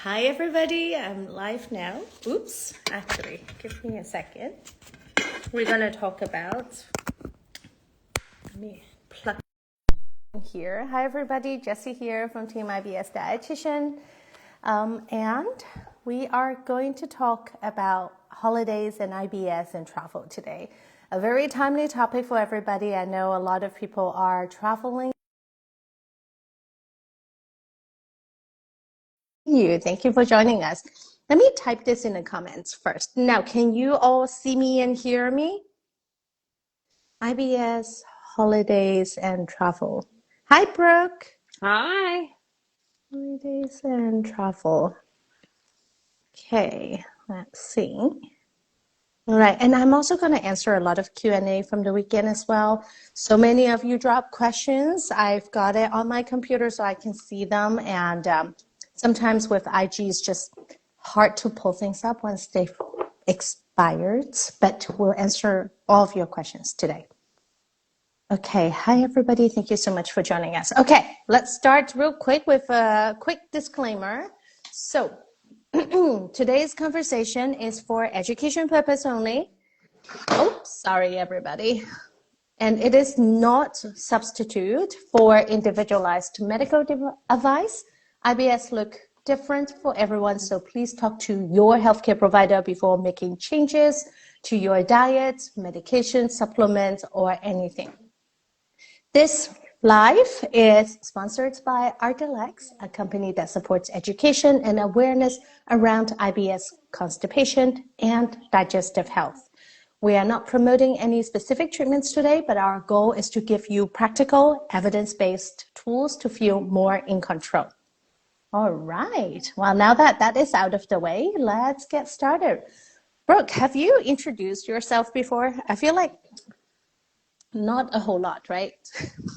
Hi everybody, I'm live now. Oops, actually, give me a second. We're gonna talk about, let me plug here. Hi everybody, Jessie here from Team IBS Dietitian. And we are going to talk about holidays and IBS and travel today. A very timely topic for everybody. I know a lot of people are traveling. Thank you for joining us. Let me type this in the comments first. Now, can you all see me and hear me? IBS, holidays, and travel. Hi, Brooke. Hi. Holidays and travel. Okay, let's see. All right, and I'm also going to answer a lot of Q&A from the weekend as well. So many of you dropped questions. I've got it on my computer so I can see them. And sometimes with IG, it's just hard to pull things up once they've expired. But we'll answer all of your questions today. Okay, hi everybody. Thank you so much for joining us. Okay, let's start real quick with a quick disclaimer. So today's conversation is for education purpose only. Oh, sorry everybody. And it is not substitute for individualized medical advice. IBS look different for everyone, so please talk to your healthcare provider before making changes to your diet, medication, supplements, or anything. This live is sponsored by Artelex, a company that supports education and awareness around IBS, constipation, and digestive health. We are not promoting any specific treatments today, but our goal is to give you practical, evidence-based tools to feel more in control. All right. Well, now that that is out of the way, let's get started. Brooke, have you introduced yourself before? I feel like not a whole lot, right?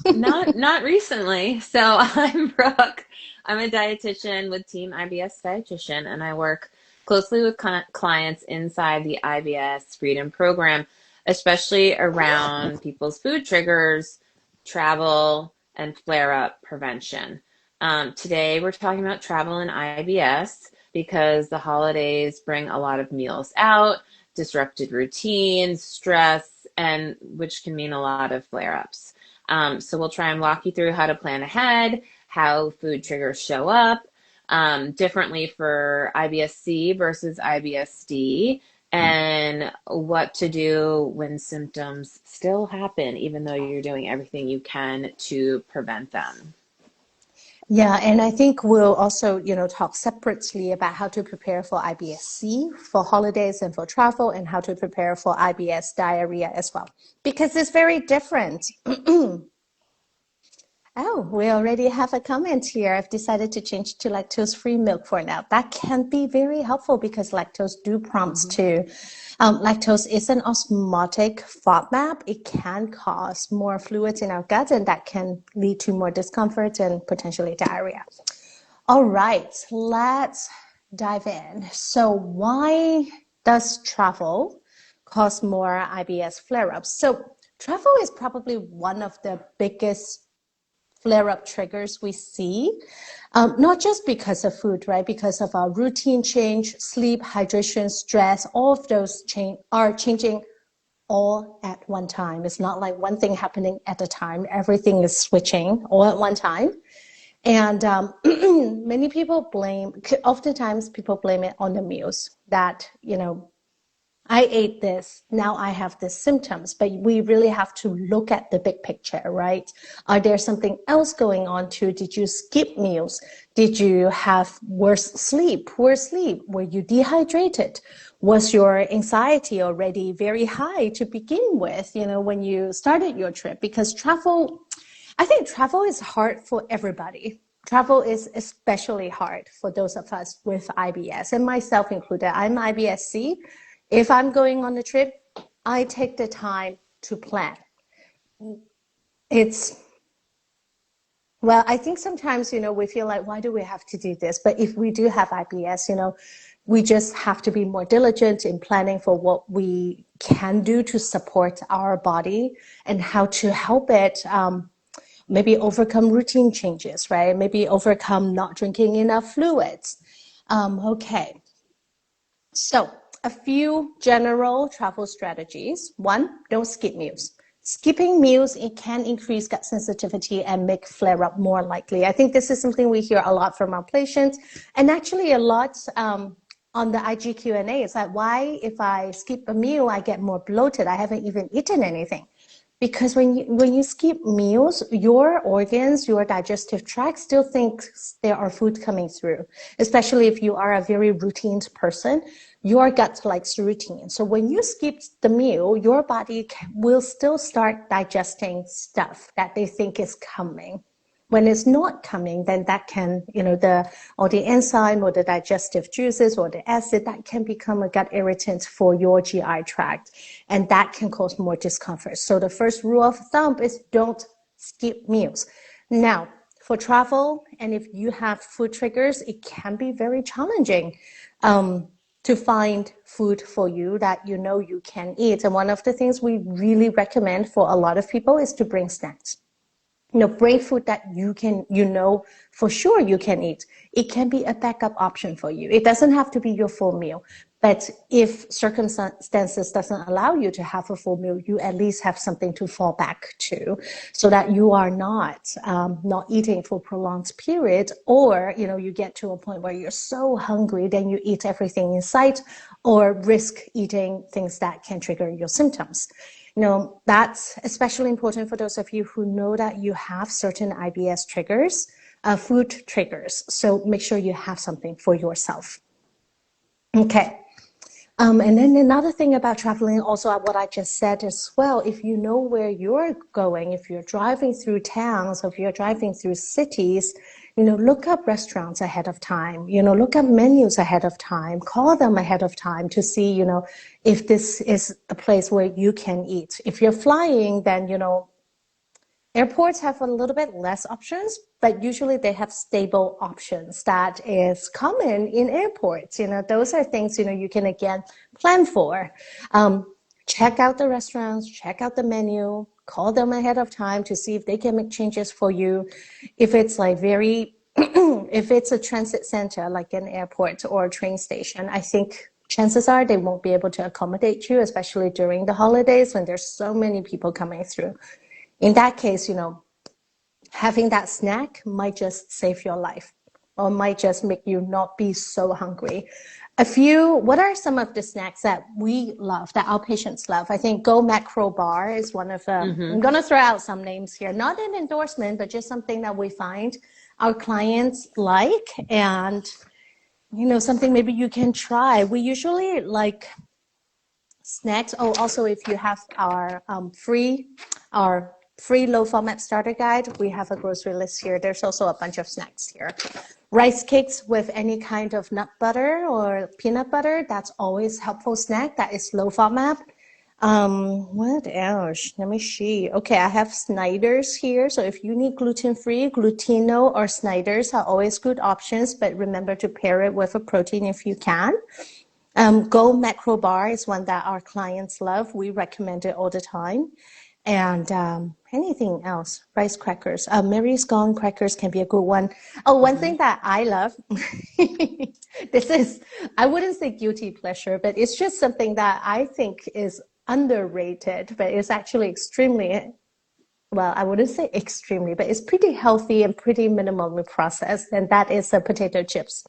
Not recently. So I'm Brooke. I'm a dietitian with Team IBS Dietitian, and I work closely with clients inside the IBS Freedom Program, especially around people's food triggers, travel, and flare-up prevention. Today we're talking about travel and IBS because the holidays bring a lot of meals out, disrupted routines, stress, and which can mean a lot of flare-ups. So we'll try and walk you through how to plan ahead, how food triggers show up differently for IBS-C versus IBS-D, and what to do when symptoms still happen, even though you're doing everything you can to prevent them. Yeah, and I think we'll also, talk separately about how to prepare for IBS-C for holidays and for travel, and how to prepare for IBS diarrhea as well, because it's very different. Oh, we already have a comment here. I've decided to change to lactose-free milk for now. That can be very helpful because lactose do prompts to, lactose is an osmotic FODMAP. It can cause more fluids in our gut, and that can lead to more discomfort and potentially diarrhea. All right, let's dive in. So why does travel cause more IBS flare-ups? So travel is probably one of the biggest flare-up triggers we see, not just because of food, right? Because of our routine change, sleep, hydration, stress, all of those are changing all at one time. It's not like one thing happening at a time. Everything is switching all at one time. And many people oftentimes people blame it on the meals that, I ate this, now I have the symptoms, but we really have to look at the big picture, right? Are there something else going on too? Did you skip meals? Did you have worse sleep, poor sleep? Were you dehydrated? Was your anxiety already very high to begin with, when you started your trip? Because I think travel is hard for everybody. Travel is especially hard for those of us with IBS, and myself included. I'm IBS-C. If I'm going on a trip, I take the time to plan. Well, I think sometimes, we feel like, why do we have to do this? But if we do have IBS, we just have to be more diligent in planning for what we can do to support our body and how to help it maybe overcome routine changes, right? Maybe overcome not drinking enough fluids. Okay. So, a few general travel strategies. One, don't skip meals. Skipping meals, it can increase gut sensitivity and make flare up more likely. I think this is something we hear a lot from our patients, and actually a lot on the IG Q&A. It's like, why if I skip a meal, I get more bloated? I haven't even eaten anything. Because when you skip meals, your organs, your digestive tract still thinks there are food coming through, especially if you are a very routine person. Your gut likes routine. So when you skip the meal, your body will still start digesting stuff that they think is coming. When it's not coming, then that can, the enzyme or the digestive juices or the acid, that can become a gut irritant for your GI tract. And that can cause more discomfort. So the first rule of thumb is don't skip meals. Now, for travel, and if you have food triggers, it can be very challenging to find food for you that you can eat. And one of the things we really recommend for a lot of people is to bring snacks. Bring food that for sure you can eat. It can be a backup option for you. It doesn't have to be your full meal. But if circumstances doesn't allow you to have a full meal, you at least have something to fall back to, so that you are not eating for prolonged period, or you get to a point where you're so hungry, then you eat everything in sight, or risk eating things that can trigger your symptoms. That's especially important for those of you who know that you have certain IBS triggers, food triggers. So make sure you have something for yourself. Okay. And then another thing about traveling, also what I just said as well, if you know where you're going, if you're driving through towns, if you're driving through cities, look up restaurants ahead of time, look up menus ahead of time, call them ahead of time to see, if this is a place where you can eat. If you're flying, then, airports have a little bit less options, but usually they have stable options. That is common in airports. Those are things, you can again plan for. Check out the restaurants, check out the menu, call them ahead of time to see if they can make changes for you. If it's if it's a transit center, like an airport or a train station, I think chances are they won't be able to accommodate you, especially during the holidays when there's so many people coming through. In that case, having that snack might just save your life, or might just make you not be so hungry. What are some of the snacks that we love, that our patients love? I think Go Macro Bar is one of them. I'm going to throw out some names here, not an endorsement, but just something that we find our clients like, and, something maybe you can try. We usually like snacks. Oh, also, if you have our free low FODMAP starter guide, we have a grocery list here. There's also a bunch of snacks here. Rice cakes with any kind of nut butter or peanut butter, that's always helpful snack. That is low FODMAP. What else? Let me see. Okay, I have Snyder's here. So if you need gluten-free, Glutino or Snyder's are always good options, but remember to pair it with a protein if you can. Go Macro Bar is one that our clients love. We recommend it all the time. And anything else? Rice crackers. Mary's Gone crackers can be a good one. Oh, one thing that I love, I wouldn't say guilty pleasure, but it's just something that I think is underrated, but it's actually extremely, well, I wouldn't say extremely, but it's pretty healthy and pretty minimally processed, and that is potato chips.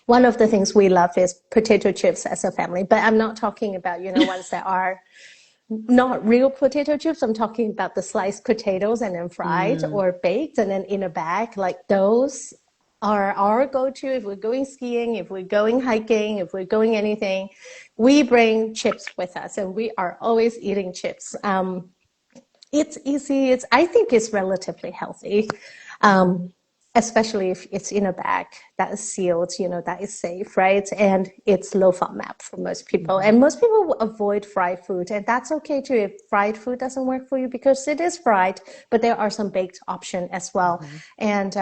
One of the things we love is potato chips as a family, but I'm not talking about, ones that are not real potato chips. I'm talking about the sliced potatoes and then fried or baked and then in a bag. Like those are our go-to if we're going skiing, if we're going hiking, if we're going anything. We bring chips with us, and we are always eating chips. It's easy. I think it's relatively healthy. Especially if it's in a bag that is sealed, that is safe, right? And it's low FODMAP for most people. And most people will avoid fried food, and that's okay too if fried food doesn't work for you, because it is fried, but there are some baked options as well. And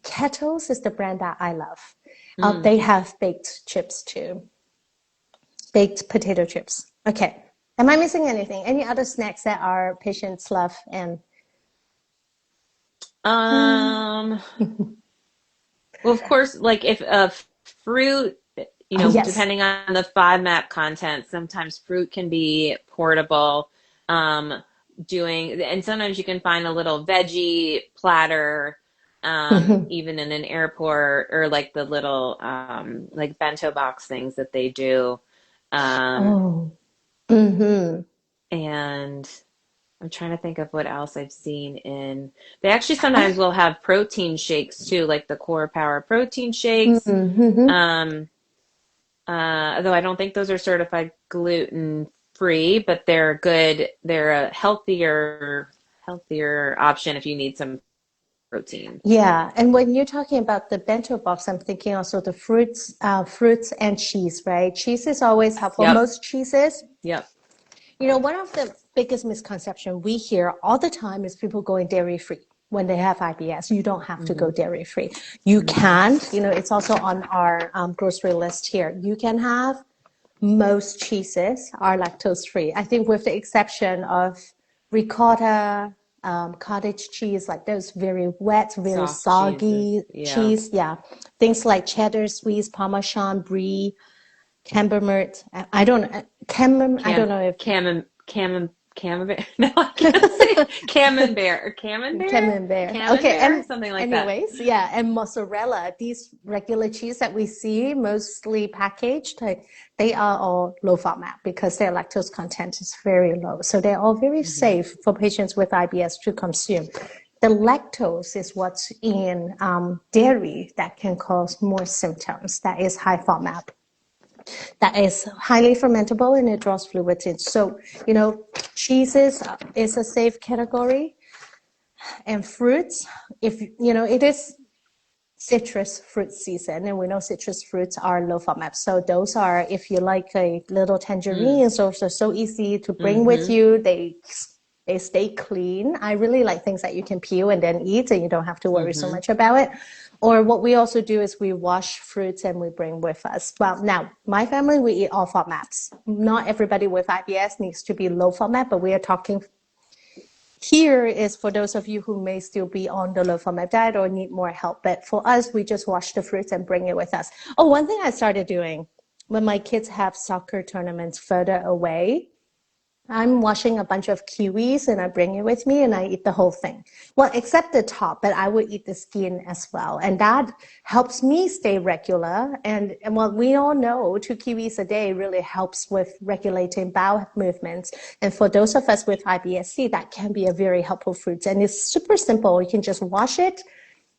Kettles is the brand that I love. They have baked chips too. Baked potato chips. Okay. Am I missing anything? Any other snacks that our patients love? And well, of course, like if fruit, Yes. depending on the FODMAP content, sometimes fruit can be portable. Um, and sometimes you can find a little veggie platter, Hmm. even in an airport, or like the little like bento box things that they do. Um, Oh. Hmm. and I'm trying to think of what else I've seen they actually sometimes will have protein shakes too, like the Core Power protein shakes. Hmm. Um, though I don't think those are certified gluten free, but they're good. They're a healthier option if you need some protein. Yeah, and when you're talking about the bento box, I'm thinking also the fruits and cheese, right? Cheese is always helpful. Yep. Most cheeses, Yep. one of the biggest misconceptions we hear all the time is people going dairy free when they have IBS. You don't have to Mm-hmm. go dairy free. You Mm-hmm. can, it's also on our grocery list here. You can have most cheeses are lactose free. I think with the exception of ricotta, cottage cheese, like those very wet, very Soft cheeses. soggy Yeah. cheese. Yeah. Things like cheddar, Swiss, Parmesan, Brie, Camembert. I Cam don't know if Camembert. No, I can't say Camembert or Camembert. Okay, Camembert, and something like that. anyways, yeah, and mozzarella. These regular cheese that we see, mostly packaged, they are all low FODMAP because their lactose content is very low. So they're all very Mm-hmm. safe for patients with IBS to consume. The lactose is what's in dairy that can cause more symptoms. That is high FODMAP. That is highly fermentable and it draws fluids in. So, cheeses is a safe category, and fruits, if it is citrus fruit season, and we know citrus fruits are low FODMAP. So those are, if you like a little tangerines, those are so easy to bring with Mm-hmm. you. They stay clean. I really like things that you can peel and then eat, and you don't have to worry so Mm-hmm. much about it. Or what we also do is we wash fruits and we bring with us. Well, now my family, we eat all FODMAPs. Not everybody with IBS needs to be low FODMAP, but we are talking here is for those of you who may still be on the low FODMAP diet or need more help. But for us, we just wash the fruits and bring it with us. Oh, one thing I started doing when my kids have soccer tournaments further away, I'm washing a bunch of kiwis and I bring it with me and I eat the whole thing. Well, except the top, but I would eat the skin as well. And that helps me stay regular. And what we all know, 2 kiwis a day really helps with regulating bowel movements. And for those of us with IBS-C, that can be a very helpful fruit. And it's super simple. You can just wash it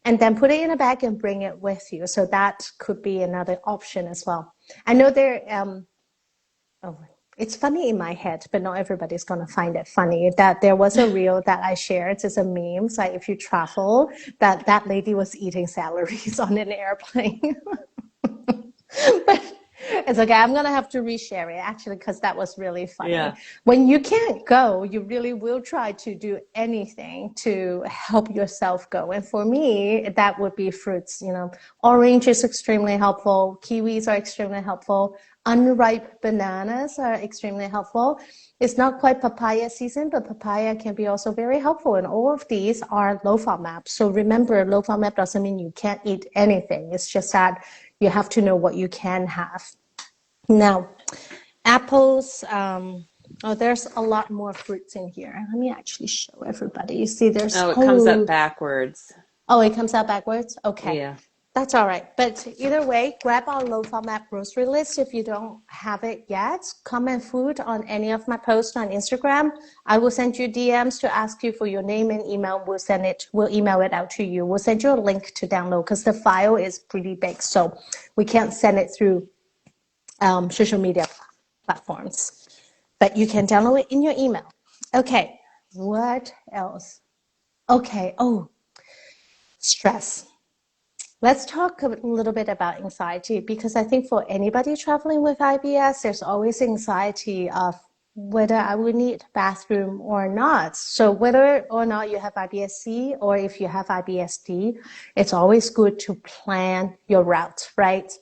and then put it in a bag and bring it with you. So that could be another option as well. I know oh, it's funny in my head, but not everybody's going to find it funny that there was a reel that I shared. It's a meme. It's like if you travel, that lady was eating celeries on an airplane. But it's okay. I'm gonna have to reshare it actually because that was really funny. Yeah. When you can't go, you really will try to do anything to help yourself go. And for me, that would be fruits. Orange is extremely helpful. Kiwis are extremely helpful. Unripe bananas are extremely helpful. It's not quite papaya season, but papaya can be also very helpful. And all of these are low FODMAP. So remember, low FODMAP doesn't mean you can't eat anything. It's just that you have to know what you can have. Now, apples, there's a lot more fruits in here. Let me actually show everybody. You see, Oh, it comes up backwards. it comes out backwards? Okay. Yeah. That's all right. But either way, grab our low FODMAP grocery list if you don't have it yet. Comment food on any of my posts on Instagram. I will send you DMs to ask you for your name and email. We'll email it out to you. We'll send you a link to download because the file is pretty big. So we can't send it through social media platforms. But you can download it in your email. Okay. What else? Okay. Oh, stress. Let's talk a little bit about anxiety because I think for anybody traveling with IBS, there's always anxiety of whether I would need bathroom or not. So whether or not you have IBS-C or if you have IBS-D, it's always good to plan your route, right?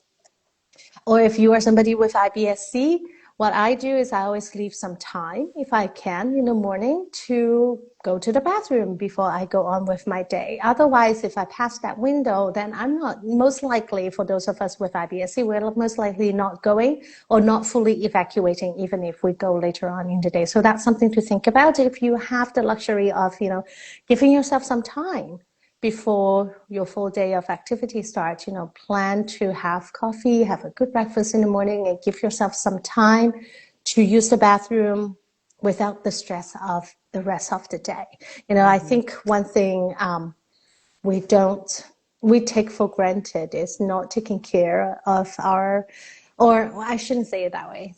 Or if you are somebody with IBS-C, what I do is I always leave some time, if I can, in the morning to go to the bathroom before I go on with my day. Otherwise, if I pass that window, then I'm not most likely, for those of us with IBS-C, we're most likely not going or not fully evacuating, even if we go later on in the day. So that's something to think about if you have the luxury of, giving yourself some time before your full day of activity starts. Plan to have coffee, have a good breakfast in the morning, and give yourself some time to use the bathroom without the stress of the rest of the day. I think one thing we don't, we take for granted is not taking care of or I shouldn't say it that way.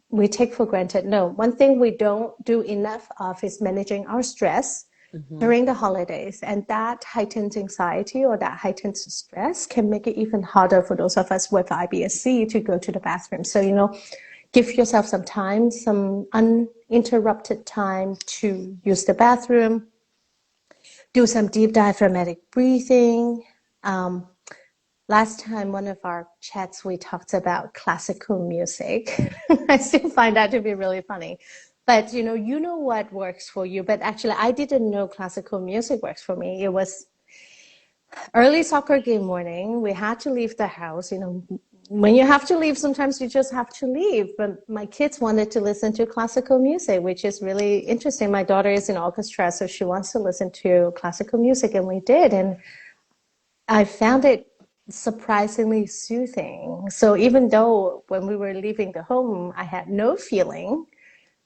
We take for granted. No, one thing we don't do enough of is managing our stress Mm-hmm. during the holidays, and that heightened anxiety or that heightened stress can make it even harder for those of us with IBS-C to go to the bathroom. So, give yourself some time, some uninterrupted time to use the bathroom, do some deep diaphragmatic breathing. Um, Last time, one of our chats, we talked about classical music. I still find that to be really funny. But you know what works for you. But actually, I didn't know classical music works for me. It was early soccer game morning. We had to leave the house. When you have to leave, sometimes you just have to leave. But my kids wanted to listen to classical music, which is really interesting. My daughter is in orchestra, so she wants to listen to classical music, and we did. And I found it surprisingly soothing. So even though when we were leaving the home, I had no feeling,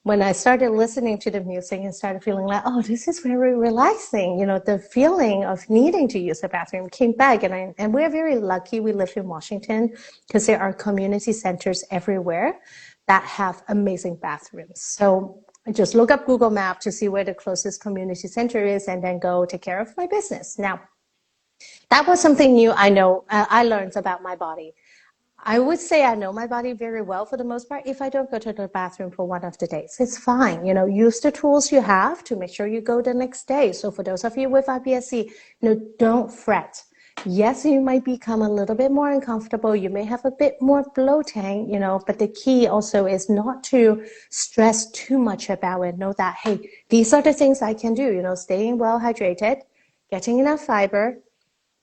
when I started listening to the music and started feeling like, oh, this is very relaxing, the feeling of needing to use the bathroom came back. And we're very lucky we live in Washington because there are community centers everywhere that have amazing bathrooms. So I just look up Google Maps to see where the closest community center is and then go take care of my business. Now, that was something new I learned about my body. I would say I know my body very well for the most part. If I don't go to the bathroom for one of the days, it's fine. Use the tools you have to make sure you go the next day. So for those of you with IBS-C, don't fret. Yes, you might become a little bit more uncomfortable. You may have a bit more bloating, but the key also is not to stress too much about it. Know that, hey, these are the things I can do, staying well hydrated, getting enough fiber,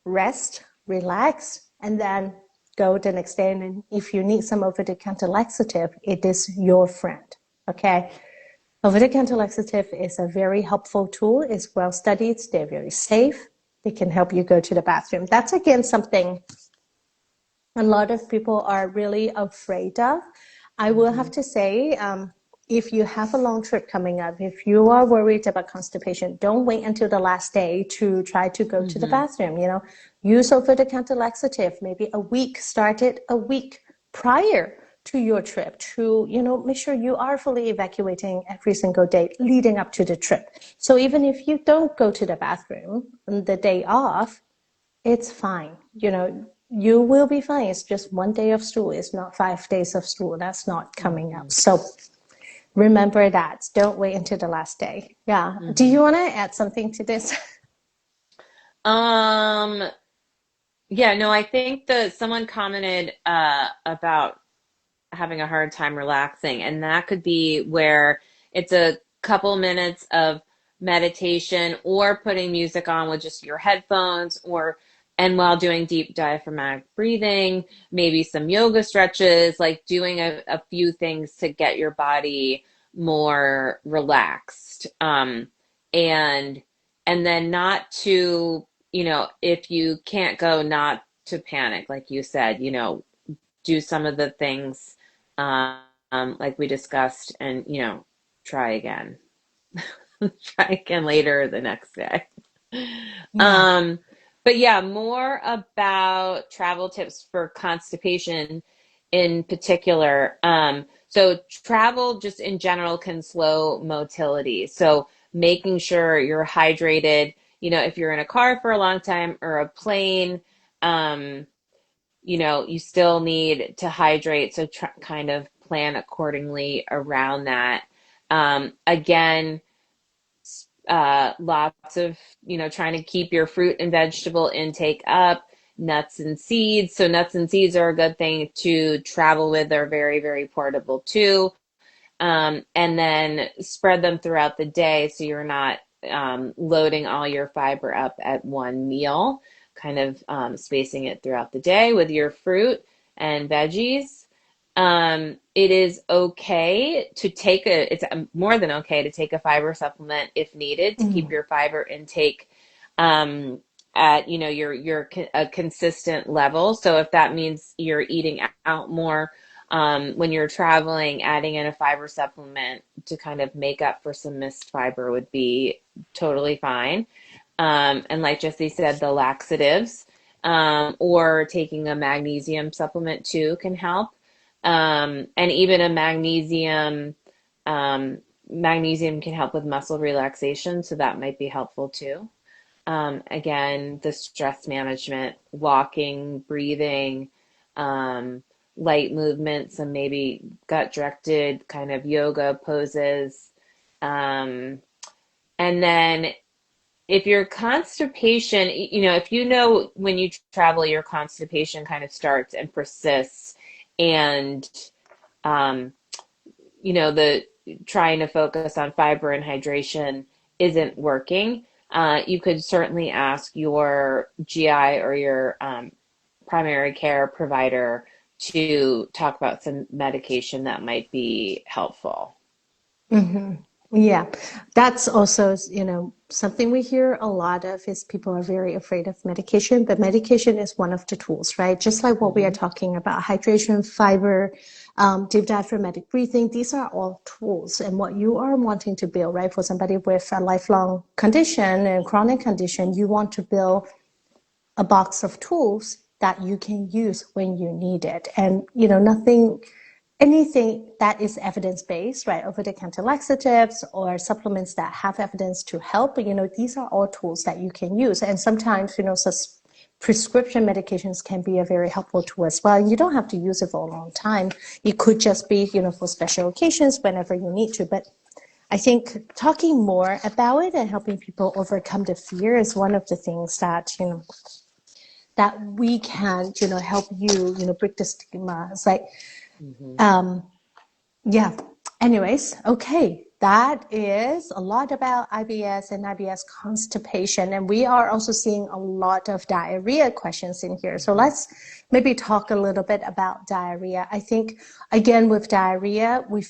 rest, relax, and then go the next day. And if you need some over-the-counter laxative, it is your friend, okay? Over-the-counter laxative is a very helpful tool. It's well studied. They're very safe. They can help you go to the bathroom. That's, again, something a lot of people are really afraid of. I will have to say, if you have a long trip coming up, if you are worried about constipation, don't wait until the last day to try to go to the bathroom. Use over-the-counter laxative, maybe a week, start it a week prior to your trip to, make sure you are fully evacuating every single day leading up to the trip. So even if you don't go to the bathroom on the day off, it's fine. You will be fine. It's just one day of stool. It's not 5 days of stool. That's not coming up. So remember that. Don't wait until the last day. Yeah. Do you want to add something to this? Um, yeah, no, I think that someone commented about having a hard time relaxing, and that could be where it's a couple minutes of meditation or putting music on with just your headphones and while doing deep diaphragmatic breathing, maybe some yoga stretches, like doing a few things to get your body more relaxed. And and then not to, if you can't go, not to panic, like you said, do some of the things like we discussed, and try again. Try again later the next day. Yeah. um but yeah, more about travel tips for constipation in particular. So travel just in general can slow motility, so making sure you're hydrated, if you're in a car for a long time or a plane, um you still need to hydrate. So kind of plan accordingly around that. Again, lots of, trying to keep your fruit and vegetable intake up. nuts and seeds. So nuts and seeds are a good thing to travel with. They're very, very portable too. And then spread them throughout the day so you're not loading all your fiber up at one meal, kind of spacing it throughout the day with your fruit and veggies. It is okay to take it's more than okay to take a fiber supplement if needed to keep Mm. your fiber intake at a consistent level. So if that means you're eating out more when you're traveling, adding in a fiber supplement to kind of make up for some missed fiber would be totally fine. And like Jesse said, the laxatives or taking a magnesium supplement too can help. And even a magnesium can help with muscle relaxation, so that might be helpful too. Again, the stress management, walking, breathing, um, light movements, and maybe gut directed kind of yoga poses. Um, and then if your constipation, if you know when you travel, your constipation kind of starts and persists, and um, the trying to focus on fiber and hydration isn't working, you could certainly ask your GI or your primary care provider to talk about some medication that might be helpful. Hmm. Yeah, that's also, something we hear a lot of is people are very afraid of medication, but medication is one of the tools, right? Just like what we are Hmm. talking about, hydration, fiber, deep diaphragmatic breathing, these are all tools. And what you are wanting to build, right, for somebody with a lifelong condition and chronic condition, you want to build a box of tools that you can use when you need it. And, anything that is evidence-based, right, over-the-counter laxatives or supplements that have evidence to help, these are all tools that you can use. And sometimes, such prescription medications can be a very helpful tool as well. You don't have to use it for a long time. It could just be, for special occasions whenever you need to. But I think talking more about it and helping people overcome the fear is one of the things that, that we can, help you, break the stigma. It's like, Hmm. yeah. Anyways, okay. That is a lot about IBS and IBS constipation. And we are also seeing a lot of diarrhea questions in here. So Hmm. let's maybe talk a little bit about diarrhea. I think, again, with diarrhea, we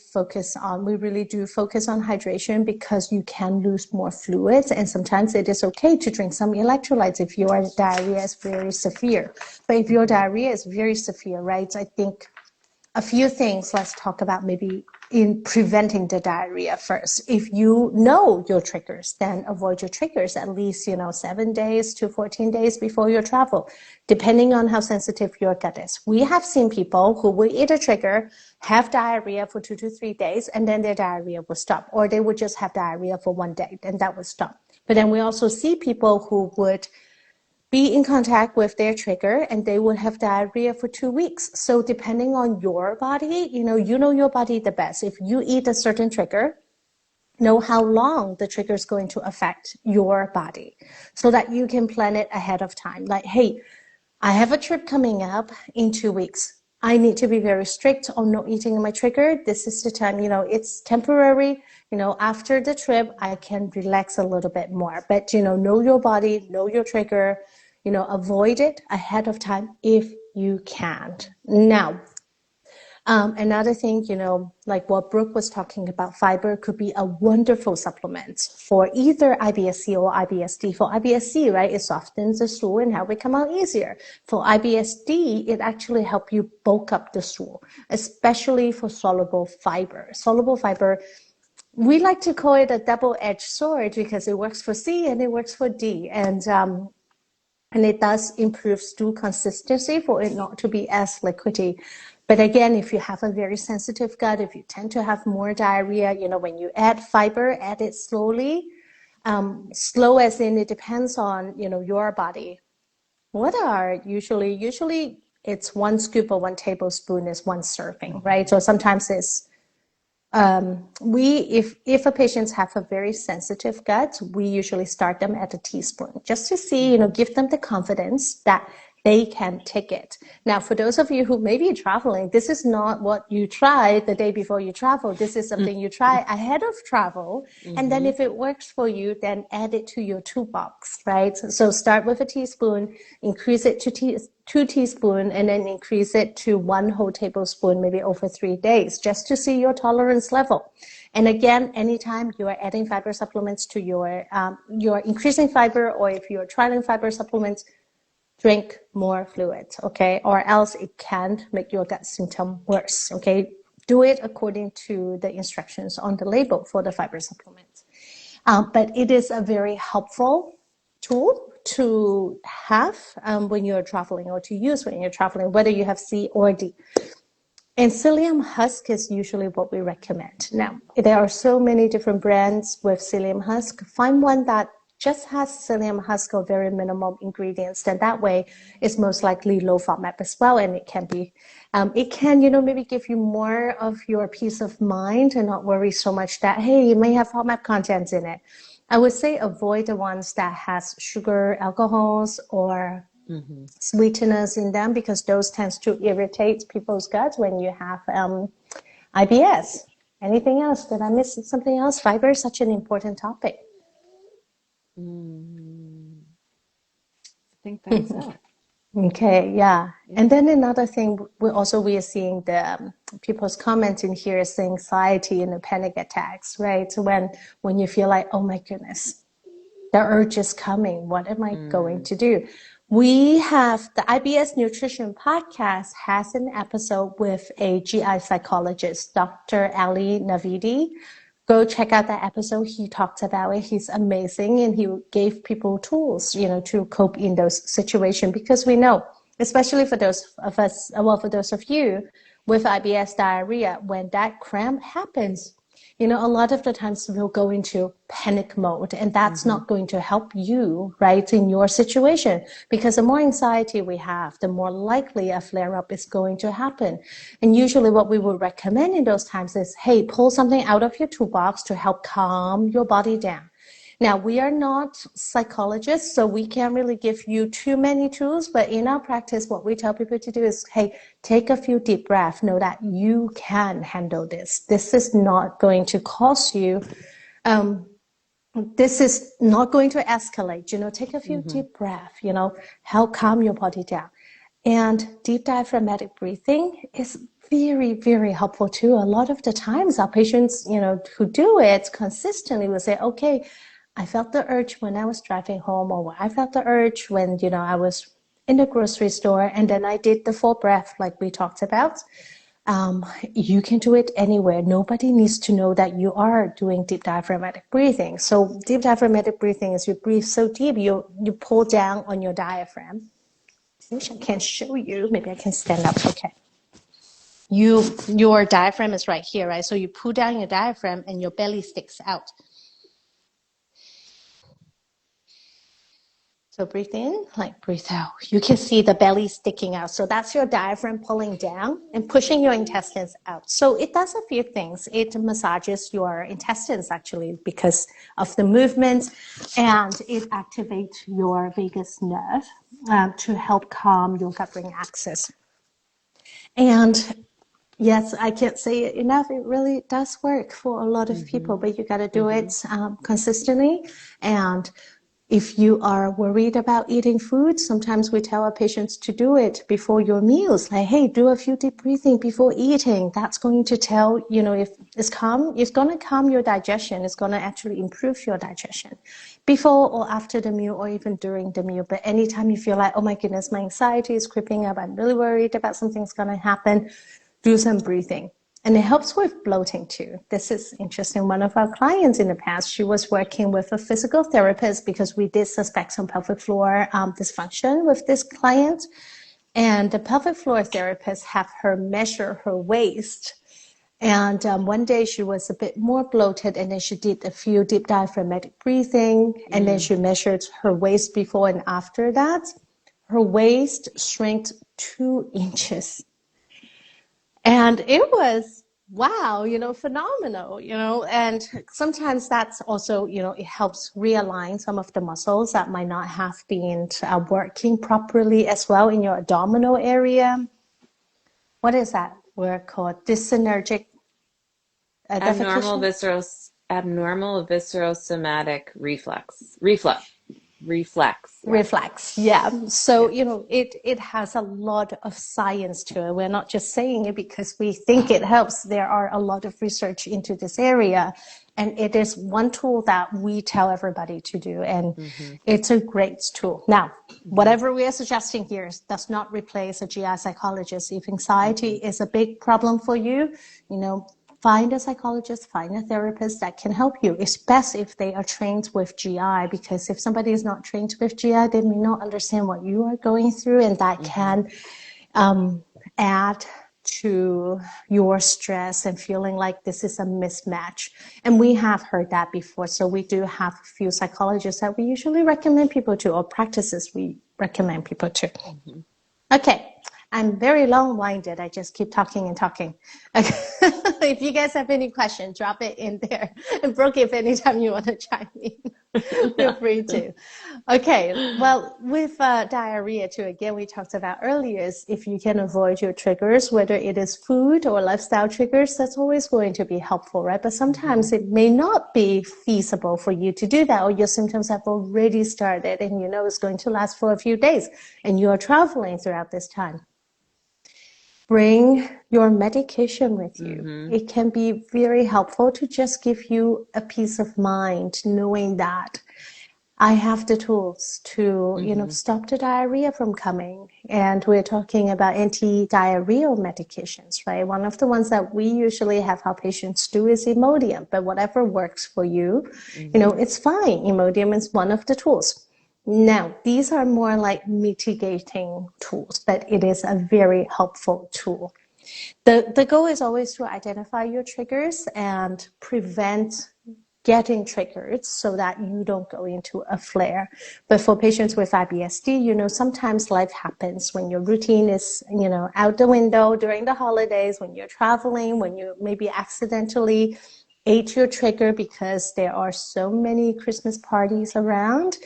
really do focus on hydration because you can lose more fluids. And sometimes it is okay to drink some electrolytes if your diarrhea is very severe. But if your Hmm. diarrhea is very severe, right, I think a few things. Let's talk about maybe in preventing the diarrhea first. If you know your triggers, then avoid your triggers at least, 7 days to 14 days before your travel, depending on how sensitive your gut is. We have seen people who will eat a trigger, have diarrhea for 2 to 3 days, and then their diarrhea will stop, or they would just have diarrhea for one day, and that would stop. But then we also see people who would be in contact with their trigger and they would have diarrhea for 2 weeks. So depending on your body, you know your body the best. If you eat a certain trigger, know how long the trigger is going to affect your body so that you can plan it ahead of time. Like, hey, I have a trip coming up in 2 weeks. I need to be very strict on not eating my trigger. This is the time, it's temporary. After the trip, I can relax a little bit more. But, know your body, know your trigger, avoid it ahead of time if you can. Now, another thing, like what Brooke was talking about, fiber could be a wonderful supplement for either IBS-C or IBS-D. For IBS-C, right, it softens the stool and help it come out easier. For IBS-D, it actually helps you bulk up the stool, especially for soluble fiber. Soluble fiber, we like to call it a double-edged sword because it works for C and it works for D. And it does improve stool consistency for it not to be as liquidy. But again, if you have a very sensitive gut, if you tend to have more diarrhea, when you add fiber, add it slowly. Slow as in it depends on, your body. What are usually it's 1 scoop or 1 tablespoon is one serving, right? Hmm. So sometimes it's if a patients have a very sensitive gut, we usually start them at a teaspoon just to see, Hmm. give them the confidence that they can take it. Now, for those of you who may be traveling, this is not what you try the day before you travel. This is something you try ahead of travel. And then if it works for you, then add it to your toolbox, right? So start with a teaspoon, increase it to 2 teaspoons, and then increase it to 1 whole tablespoon, maybe over 3 days, just to see your tolerance level. And again, anytime you are adding fiber supplements to you're increasing fiber, or if you're trialing fiber supplements, drink more fluids, okay? Or else it can make your gut symptom worse, okay? Do it according to the instructions on the label for the fiber supplements. But it is a very helpful tool to have when you're traveling, or to use when you're traveling, whether you have C or D. And psyllium husk is usually what we recommend. Now, there are so many different brands with psyllium husk. Find one that just has psyllium husk or very minimum ingredients, then that way it's most likely low FODMAP as well, and it can be, maybe give you more of your peace of mind and not worry so much that, hey, you may have FODMAP contents in it. I would say avoid the ones that has sugar, alcohols, or sweeteners in them, because those tends to irritate people's guts when you have IBS. Anything else? Did I miss something else? Fiber is such an important topic. I think that's it. Okay, yeah. And then another thing, we are seeing the people's comments in here is the anxiety and the panic attacks, right? So when you feel like, oh my goodness, the urge is coming, what am I going to do? We have the IBS Nutrition Podcast has an episode with a GI psychologist, Dr. Ali Navidi. Go check out that episode. He talked about it. He's amazing. And he gave people tools, to cope in those situations, because we know, especially for those of us, for those of you with IBS diarrhea, when that cramp happens, a lot of the times we'll go into panic mode, and that's not going to help you, right, in your situation, because the more anxiety we have, the more likely a flare-up is going to happen. And usually what we would recommend in those times is, hey, pull something out of your toolbox to help calm your body down. Now, we are not psychologists, so we can't really give you too many tools, but in our practice, what we tell people to do is, hey, take a few deep breaths. Know that you can handle this. This is not going to cause you, this is not going to escalate. Take a few deep breaths, help calm your body down. And deep diaphragmatic breathing is very, very helpful too. A lot of the times our patients, who do it consistently will say, okay, I felt the urge when I was driving home, or I felt the urge when, I was in the grocery store, and then I did the full breath like we talked about. You can do it anywhere. Nobody needs to know that you are doing deep diaphragmatic breathing. So deep diaphragmatic breathing is you breathe so deep, you pull down on your diaphragm. I wish I can show you. Maybe I can stand up. Okay. Your diaphragm is right here, right? So you pull down your diaphragm and your belly sticks out. So breathe in, breathe out. You can see the belly sticking out. So that's your diaphragm pulling down and pushing your intestines out. So it does a few things. It massages your intestines actually because of the movements, and it activates your vagus nerve to help calm your gut-brain axis. And yes, I can't say it enough. It really does work for a lot of people, but you got to do it consistently. And if you are worried about eating food, sometimes we tell our patients to do it before your meals. Like, hey, do a few deep breathing before eating. That's going to tell, if it's calm, it's going to calm your digestion. It's going to actually improve your digestion before or after the meal, or even during the meal. But anytime you feel like, oh my goodness, my anxiety is creeping up, I'm really worried about something's going to happen, do some breathing. And it helps with bloating too. This is interesting. One of our clients in the past, she was working with a physical therapist because we did suspect some pelvic floor dysfunction with this client. And the pelvic floor therapist had her measure her waist. And one day she was a bit more bloated, and then she did a few deep diaphragmatic breathing. And then she measured her waist before and after that. Her waist shrank 2 inches. And it was wow, phenomenal, and sometimes that's also, it helps realign some of the muscles that might not have been working properly as well in your abdominal area. What is that word called? Dysynergic Abnormal defecation? visceral abnormal viscerosomatic reflex. Yeah. Reflex, yeah. So, Yeah. it has a lot of science to it. We're not just saying it because we think it helps. There are a lot of research into this area, and it is one tool that we tell everybody to do, and Mm-hmm. it's a great tool. Now, Mm-hmm. whatever we are suggesting here does not replace a GI psychologist. If anxiety Mm-hmm. is a big problem for you, find a psychologist, find a therapist that can help you. It's best if they are trained with GI, because if somebody is not trained with GI, they may not understand what you are going through, and that Mm-hmm. can add to your stress and feeling like this is a mismatch. And we have heard that before. So we do have a few psychologists that we usually recommend people to, or practices we recommend people to. Mm-hmm. Okay, I'm very long-winded. I just keep talking and talking. Okay. If you guys have any questions, drop it in there. And Brooke, if anytime you want to chime in, feel free to. Okay, well, with diarrhea too, again, we talked about earlier, is if you can avoid your triggers, whether it is food or lifestyle triggers, that's always going to be helpful, right? But sometimes it may not be feasible for you to do that, or your symptoms have already started and it's going to last for a few days and you are traveling throughout this time. Bring your medication with you. Mm-hmm. It can be very helpful to just give you a peace of mind, knowing that I have the tools to, Mm-hmm. stop the diarrhea from coming. And we're talking about anti-diarrheal medications, right? One of the ones that we usually have our patients do is Imodium, but whatever works for you, Mm-hmm. it's fine. Imodium is one of the tools. Now, these are more like mitigating tools, but it is a very helpful tool. The goal is always to identify your triggers and prevent getting triggered so that you don't go into a flare. But for patients with IBS-D, sometimes life happens when your routine is, out the window during the holidays, when you're traveling, when you maybe accidentally ate your trigger because there are so many Christmas parties around.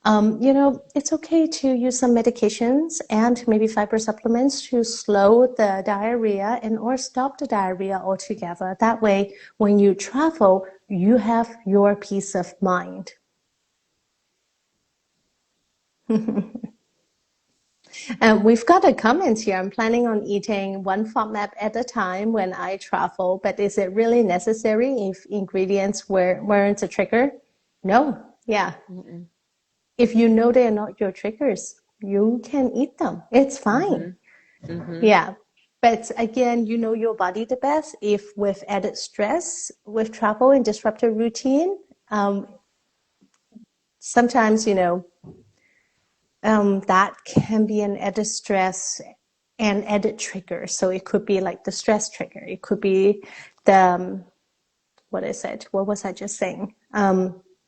It's okay to use some medications and maybe fiber supplements to slow the diarrhea and or stop the diarrhea altogether. That way, when you travel, you have your peace of mind. And we've got a comment here. I'm planning on eating one FODMAP at a time when I travel, but is it really necessary if ingredients weren't a trigger? No. Yeah. Mm-mm. If you know they are not your triggers, you can eat them. It's fine. Mm-hmm. Mm-hmm. Yeah. But again, you know your body the best. If with added stress, with travel and disrupted routine, sometimes, that can be an added stress and added trigger. So it could be like the stress trigger. It could be the, what is it? What was I just saying?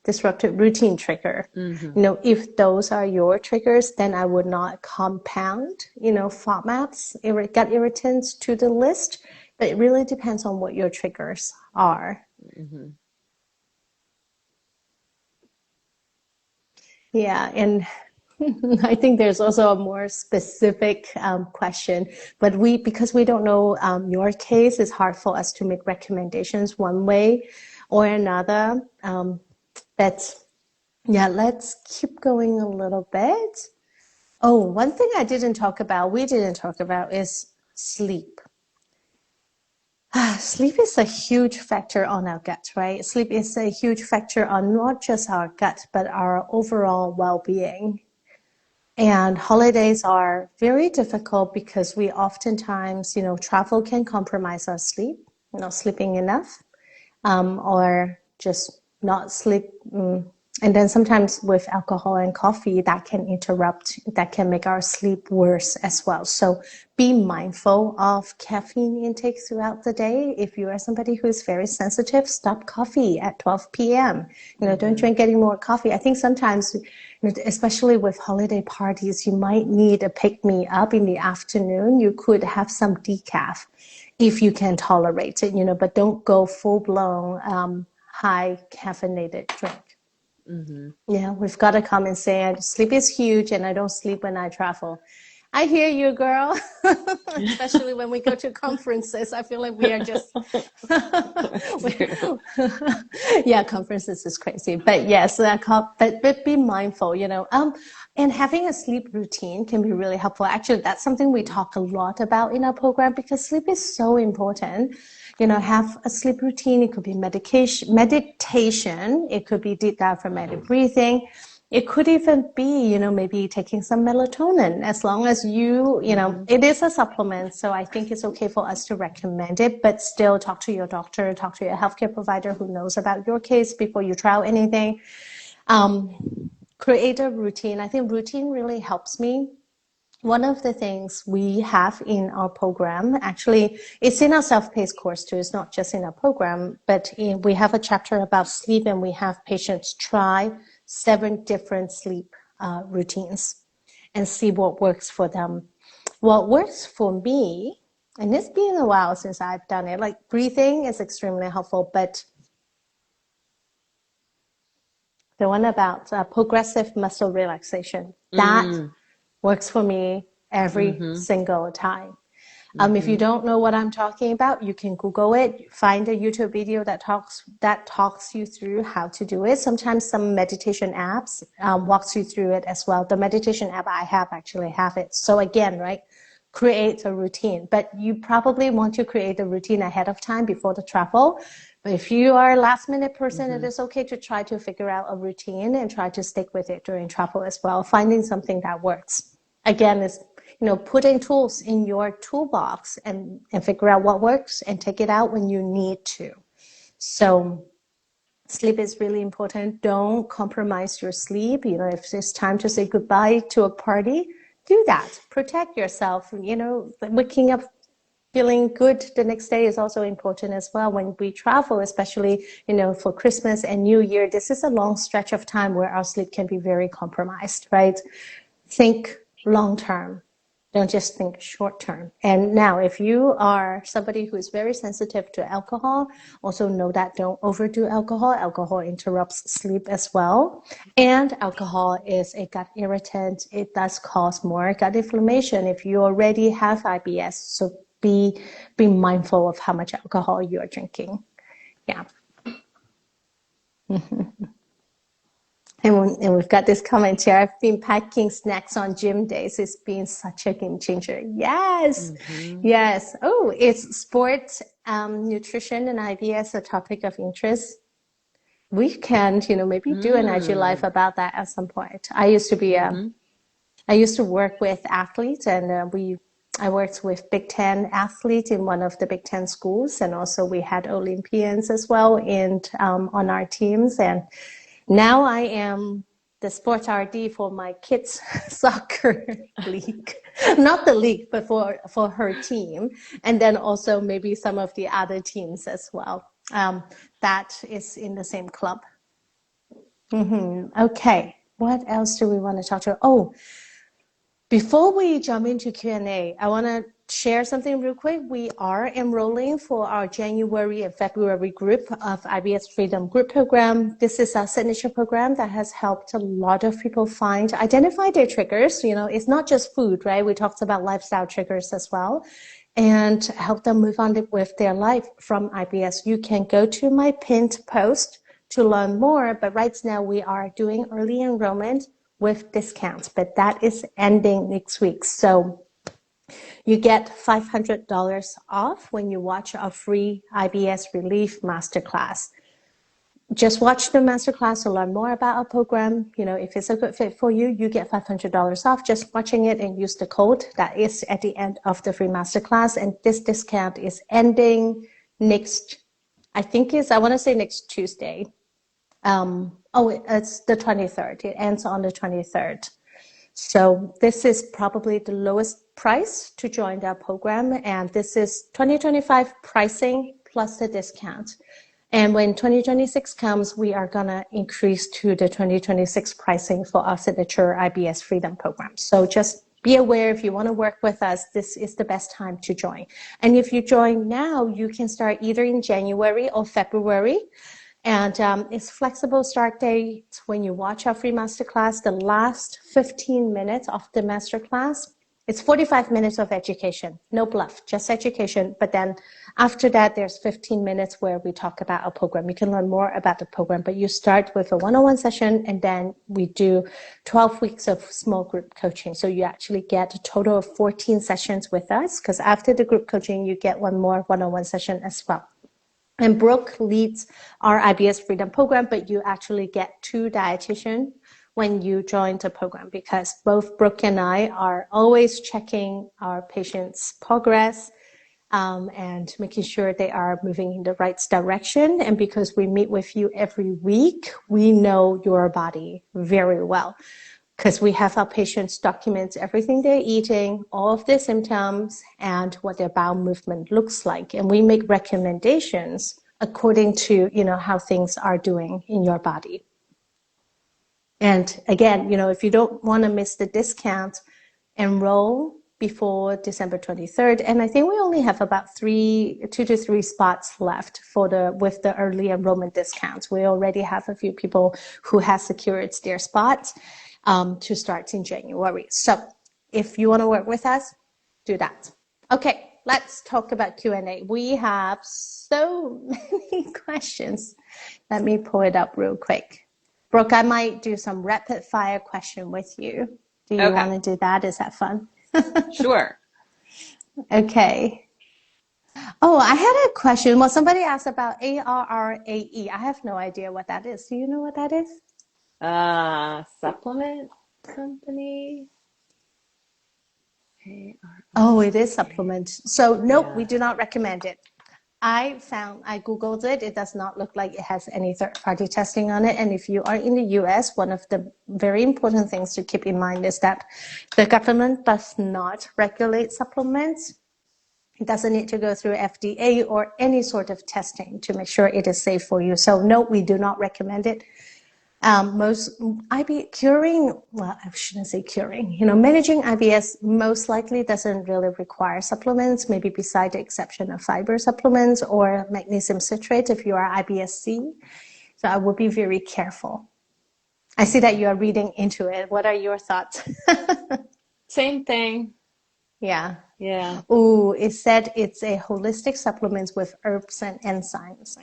Disrupted routine trigger. Mm-hmm. If those are your triggers, then I would not compound, FODMAPs, gut irritants to the list. But it really depends on what your triggers are. Mm-hmm. Yeah, and I think there's also a more specific question, but because we don't know your case, it's hard for us to make recommendations one way or another. But yeah, let's keep going a little bit. Oh, one thing we didn't talk about is sleep. Sleep is a huge factor on our gut, right? Sleep is a huge factor on not just our gut, but our overall well-being. And holidays are very difficult because we oftentimes, travel can compromise our sleep, not sleeping enough, or just not sleep. And then sometimes with alcohol and coffee, that can make our sleep worse as well. So be mindful of caffeine intake throughout the day. If you are somebody who is very sensitive, stop coffee at 12 p.m. Don't drink any more coffee. I think sometimes especially with holiday parties, you might need a pick-me-up in the afternoon. You could have some decaf if you can tolerate it, but don't go full-blown high caffeinated drink. Mm-hmm. Yeah, we've got a comment saying sleep is huge and I don't sleep when I travel. I hear you, girl. Especially when we go to conferences. I feel like we are just, yeah, conferences is crazy. But yes, but be mindful, and having a sleep routine can be really helpful. Actually, that's something we talk a lot about in our program because sleep is so important. Have a sleep routine. It could be meditation. It could be deep diaphragmatic breathing. It could even be, maybe taking some melatonin as long as it is a supplement. So I think it's okay for us to recommend it, but still talk to your doctor, talk to your healthcare provider who knows about your case before you try anything. Create a routine. I think routine really helps me. One of the things we have in our program, actually, it's in our self-paced course too. It's not just in our program, but we have a chapter about sleep and we have patients try 7 different sleep routines and see what works for them. What works for me, and it's been a while since I've done it, like breathing is extremely helpful, but the one about progressive muscle relaxation, that works for me every single time. If you don't know what I'm talking about, you can Google it, find a YouTube video that talks you through how to do it. Sometimes some meditation apps walks you through it as well. The meditation app I have actually have it. So again, right, create a routine. But you probably want to create a routine ahead of time before the travel. But if you are a last minute person, it is okay to try to figure out a routine and try to stick with it during travel as well. Finding something that works. Again, is putting tools in your toolbox and figure out what works and take it out when you need to. So sleep is really important. Don't compromise your sleep. If it's time to say goodbye to a party, do that. Protect yourself. Waking up feeling good the next day is also important as well. When we travel, especially, for Christmas and New Year, this is a long stretch of time where our sleep can be very compromised, right? Think long term. Don't just think short term. And now, if you are somebody who is very sensitive to alcohol, also know that don't overdo alcohol. Alcohol interrupts sleep as well. And alcohol is a gut irritant. It does cause more gut inflammation if you already have IBS. So be mindful of how much alcohol you are drinking. Yeah. And we've got this comment here. I've been packing snacks on gym days. It's been such a game changer. Yes. Yes. Oh, it's sports, nutrition and IBS a topic of interest. We can, maybe do an IG live about that at some point. I used to work with athletes and I worked with Big Ten athletes in one of the Big Ten schools. And also we had Olympians as well on our teams. And now I am the sports RD for my kids' soccer league. Not the league, but for her team. And then also maybe some of the other teams as well. That is in the same club. Okay. What else do we want to talk to? Oh, before we jump into Q&A, I want to share something real quick. We are enrolling for our January and February group of IBS Freedom Group Program. This is our signature program that has helped a lot of people identify their triggers. It's not just food, right? We talked about lifestyle triggers as well, and help them move on with their life from IBS. You can go to my pinned post to learn more, but right now we are doing early enrollment with discounts, but that is ending next week. So you get $500 off when you watch our free IBS Relief Masterclass. Just watch the masterclass to learn more about our program. If it's a good fit for you, you get $500 off just watching it and use the code that is at the end of the free masterclass. And this discount is ending next Tuesday. It's the 23rd. It ends on the 23rd. So this is probably the lowest price to join that program. And this is 2025 pricing plus the discount. And when 2026 comes, we are going to increase to the 2026 pricing for our signature IBS Freedom program. So just be aware, if you want to work with us, this is the best time to join. And if you join now, you can start either in January or February. And it's flexible start date. When you watch our free masterclass, the last 15 minutes of the masterclass, it's 45 minutes of education, no bluff, just education. But then after that, there's 15 minutes where we talk about our program. You can learn more about the program, but you start with a one-on-one session, and then we do 12 weeks of small group coaching. So you actually get a total of 14 sessions with us, because after the group coaching, you get one more one-on-one session as well. And Brooke leads our IBS Freedom program, but you actually get 2 dietitians when you join the program, because both Brooke and I are always checking our patients' progress and making sure they are moving in the right direction. And because we meet with you every week, we know your body very well, because we have our patients document everything they're eating, all of their symptoms, and what their bowel movement looks like. And we make recommendations according to, how things are doing in your body. And again, if you don't want to miss the discount, enroll before December 23rd. And I think we only have about 2 to 3 spots left with the early enrollment discounts. We already have a few people who have secured their spots to start in January. So if you want to work with us, do that. Okay, let's talk about Q&A. We have so many questions. Let me pull it up real quick. Brooke, I might do some rapid fire question with you. Do you want to do that? Is that fun? Sure. Okay. Oh, I had a question. Well, somebody asked about ARRAE. I have no idea what that is. Do you know what that is? Supplement company. Oh, it is supplement. So nope, we do not recommend it. I Googled it. It does not look like it has any third-party testing on it. And if you are in the US, one of the very important things to keep in mind is that the government does not regulate supplements. It doesn't need to go through FDA or any sort of testing to make sure it is safe for you. So no, we do not recommend it. Managing IBS most likely doesn't really require supplements, maybe beside the exception of fiber supplements or magnesium citrate if you are IBS-C. So I would be very careful. I see that you are reading into it. What are your thoughts? Same thing. Yeah. Yeah. Ooh, it said it's a holistic supplement with herbs and enzymes.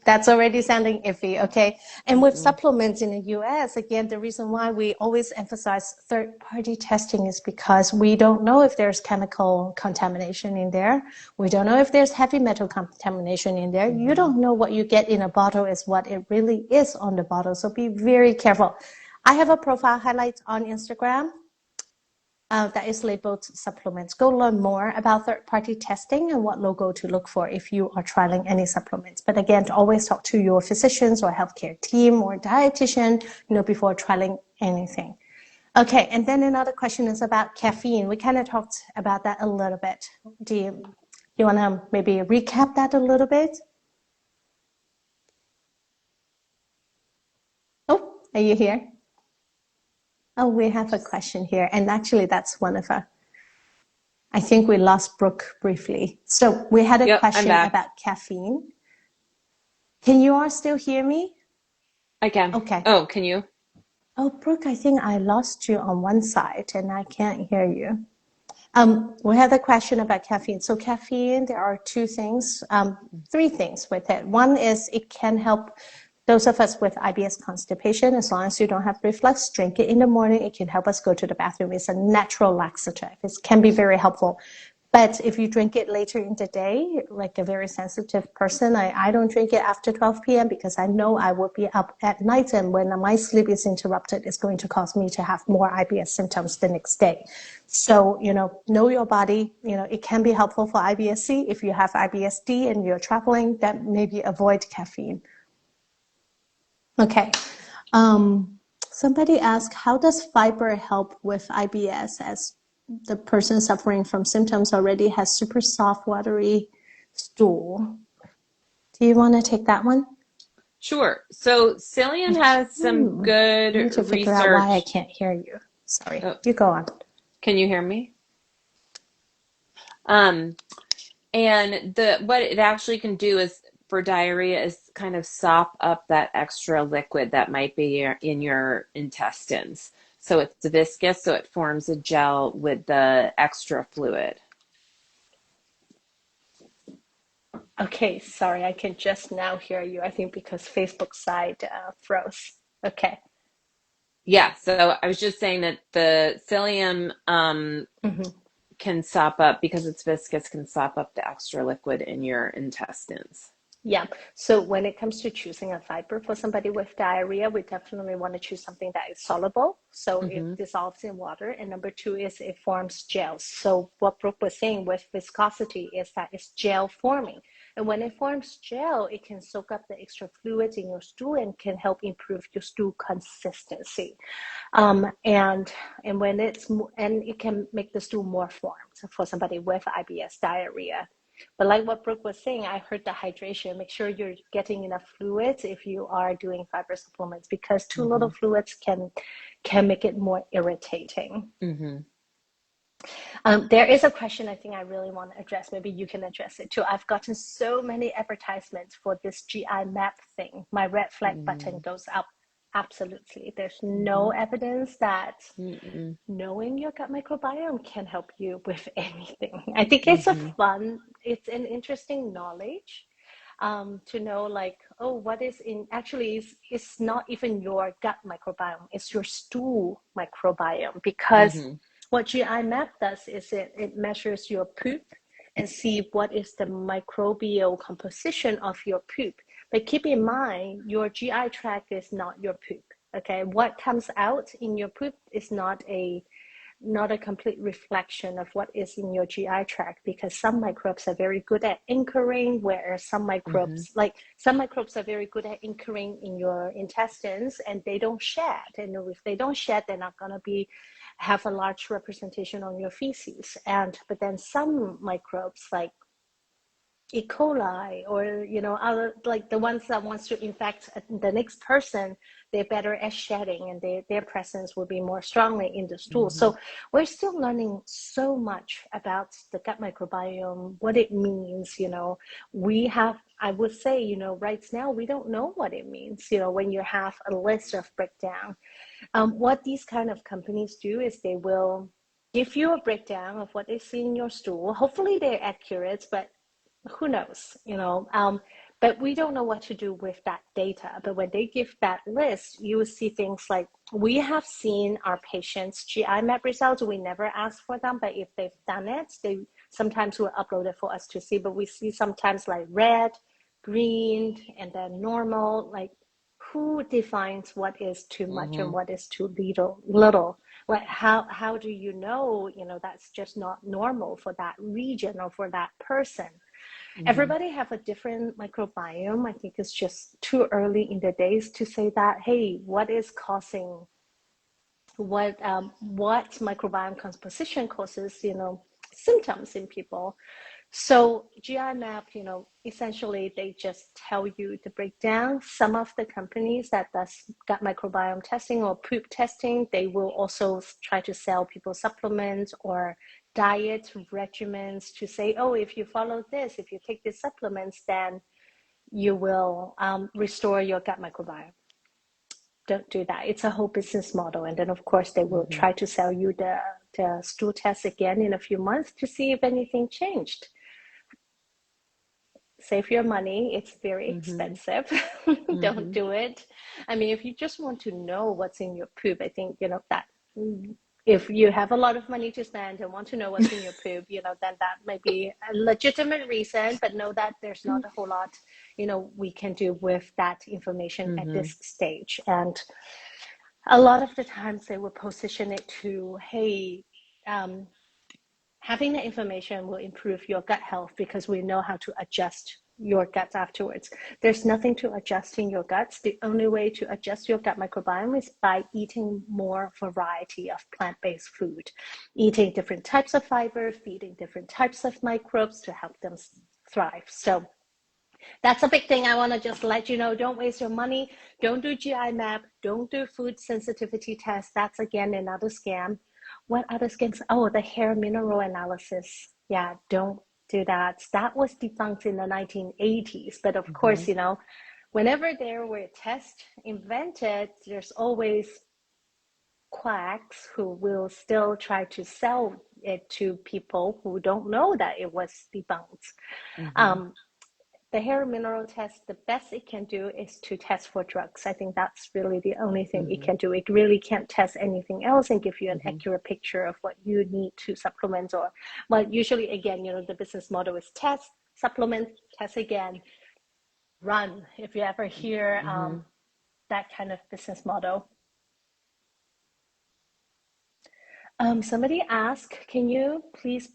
That's already sounding iffy, okay? And with supplements in the US, again, the reason why we always emphasize third-party testing is because we don't know if there's chemical contamination in there. We don't know if there's heavy metal contamination in there. You don't know what you get in a bottle is what it really is on the bottle. So be very careful. I have a profile highlight on Instagram. That is labeled supplements. Go learn more about third-party testing and what logo to look for if you are trialing any supplements. But again, always talk to your physicians or healthcare team or dietitian, before trialing anything. Okay, and then another question is about caffeine. We kind of talked about that a little bit. Do you want to maybe recap that a little bit? Oh, are you here? Oh, we have a question here. And actually, that's one of our, I think we lost Brooke briefly. So we had a question about caffeine. Can you all still hear me? I can. Okay. Oh, can you? Oh, Brooke, I think I lost you on one side and I can't hear you. We have a question about caffeine. So caffeine, there are 3 things with it. One is it can help those of us with IBS constipation. As long as you don't have reflux, drink it in the morning. It can help us go to the bathroom. It's a natural laxative. It can be very helpful. But if you drink it later in the day, like a very sensitive person, I don't drink it after 12 p.m. because I know I will be up at night, and when my sleep is interrupted, it's going to cause me to have more IBS symptoms the next day. So, know your body. It can be helpful for IBS-C. If you have IBS-D and you're traveling, then maybe avoid caffeine. Okay. Somebody asked, how does fiber help with IBS as the person suffering from symptoms already has super soft, watery stool? Do you want to take that one? Sure. So psyllium has some I good need to figure out why I research. can't hear you. Sorry. Oh, You go on. can you hear me? Um, and the what it actually can do is for diarrhea is kind of sop up that extra liquid that might be in your intestines. So it's viscous, so it forms a gel with the extra fluid. Okay, sorry, I can just now hear you. I think because Facebook side froze. Okay. Yeah, so I was just saying that the psyllium Mhm. can sop up because it's viscous, can sop up the extra liquid in your intestines. Yeah. So when it comes to choosing a fiber for somebody with diarrhea, we definitely want to choose something that is soluble. So it Mm-hmm. dissolves in water. And number two is it forms gels. So what Brooke was saying with viscosity is that it's gel forming. And when it forms gel, it can soak up the extra fluids in your stool and can help improve your stool consistency. And when and it can make the stool more formed for somebody with IBS diarrhea. But like what Brooke was saying, I heard the hydration. Make sure you're getting enough fluids if you are doing fiber supplements because too Mm-hmm. little fluids can make it more irritating. Mm-hmm. There is a question I think I really want to address. Maybe you can address it too. I've gotten so many advertisements for this GI map thing. My red flag button goes up. Absolutely. There's Mm-hmm. no evidence that Mm-hmm. knowing your gut microbiome can help you with anything. I think Mm-hmm. it's an interesting knowledge to know like, oh, what is in actually is not even your gut microbiome, it's your stool microbiome. Because Mm-hmm. what GI map does is it measures your poop and see what is the microbial composition of your poop. But keep in mind, your GI tract is not your poop. Okay, what comes out in your poop is not a complete reflection of what is in your GI tract because some microbes are very good at anchoring, whereas Mm-hmm. some microbes are very good at anchoring in your intestines and they don't shed. And if they don't shed, they're not gonna have a large representation on your feces. But then some microbes like E. coli or other like the ones that wants to infect the next person, they're better at shedding and their presence will be more strongly in the stool. Mm-hmm. So we're still learning so much about the gut microbiome, what it means. We have, I would say, right now we don't know what it means. When you have a list of breakdown, what these kind of companies do is they will give you a breakdown of what they see in your stool. Hopefully they're accurate, but who knows, but we don't know what to do with that data. But when they give that list, you will see things like we have seen our patients GI map results. We never ask for them, but if they've done it, they sometimes will upload it for us to see. But we see sometimes like red, green, and then normal. Like who defines what is too much and Mm-hmm. what is too little? Like how do that's just not normal for that region or for that person? Mm-hmm. Everybody have a different microbiome. I think it's just too early in the days to say that, hey, what is causing what microbiome composition causes symptoms in people. So GI map, essentially they just tell you the breakdown. Some of the companies that does gut microbiome testing or poop testing, they will also try to sell people supplements or diet regimens to say, oh, if you follow this, if you take these supplements, then you will restore your gut microbiome. Don't do that. It's a whole business model. And then, of course, they will Mm-hmm. try to sell you the stool test again in a few months to see if anything changed. Save your money. It's very Mm-hmm. expensive. Don't Mm-hmm. do it. I mean, if you just want to know what's in your poop, I think, that if you have a lot of money to spend and want to know what's in your poop, then that might be a legitimate reason, but know that there's not a whole lot, we can do with that information at Mm-hmm. this stage. And a lot of the times they will position it to, hey, um, having the information will improve your gut health because we know how to adjust your guts afterwards. There's nothing to adjust in your guts. The only way to adjust your gut microbiome is by eating more variety of plant-based food, eating different types of fiber, feeding different types of microbes to help them thrive. So That's a big thing I want to just let you know. Don't waste your money. Don't do GI map. Don't do food sensitivity test. That's again another scam. What other scams? Oh, the hair mineral analysis. Yeah, don't do that. That was debunked in the 1980s. But of course, whenever there were tests invented, there's always quacks who will still try to sell it to people who don't know that it was debunked. Mm-hmm. Um, the hair mineral test, the best it can do is to test for drugs. I think that's really the only thing it Mm-hmm. can do. It really can't test anything else and give you an Mm-hmm. accurate picture of what you need to supplement or, well, usually again, the business model is test, supplement, test again, run. If you ever hear Mm-hmm. that kind of business model. Somebody asked, can you please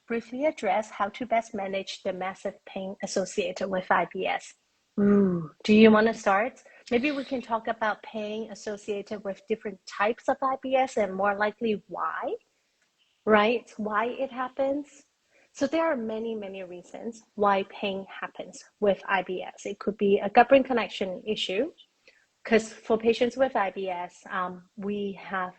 briefly address how to best manage the massive pain associated with IBS? Ooh, do you want to start? Maybe we can talk about pain associated with different types of IBS and more likely why, right? Why it happens. So there are many, many reasons why pain happens with IBS. It could be a gut-brain connection issue, because for patients with IBS, we have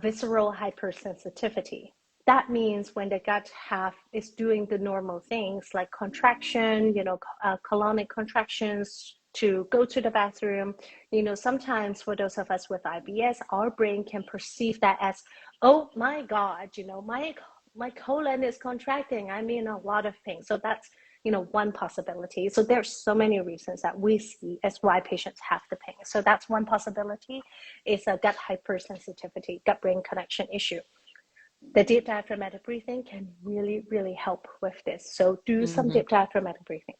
visceral hypersensitivity. That means when the gut half is doing the normal things like contraction, colonic contractions to go to the bathroom, sometimes for those of us with IBS, our brain can perceive that as, oh my God, my colon is contracting. I'm in a lot of pain. So that's one possibility. So there's so many reasons that we see as why patients have the pain. So that's one possibility, is a gut hypersensitivity, gut-brain connection issue. The deep diaphragmatic breathing can really, really help with this. So do some Mm-hmm. deep diaphragmatic breathing.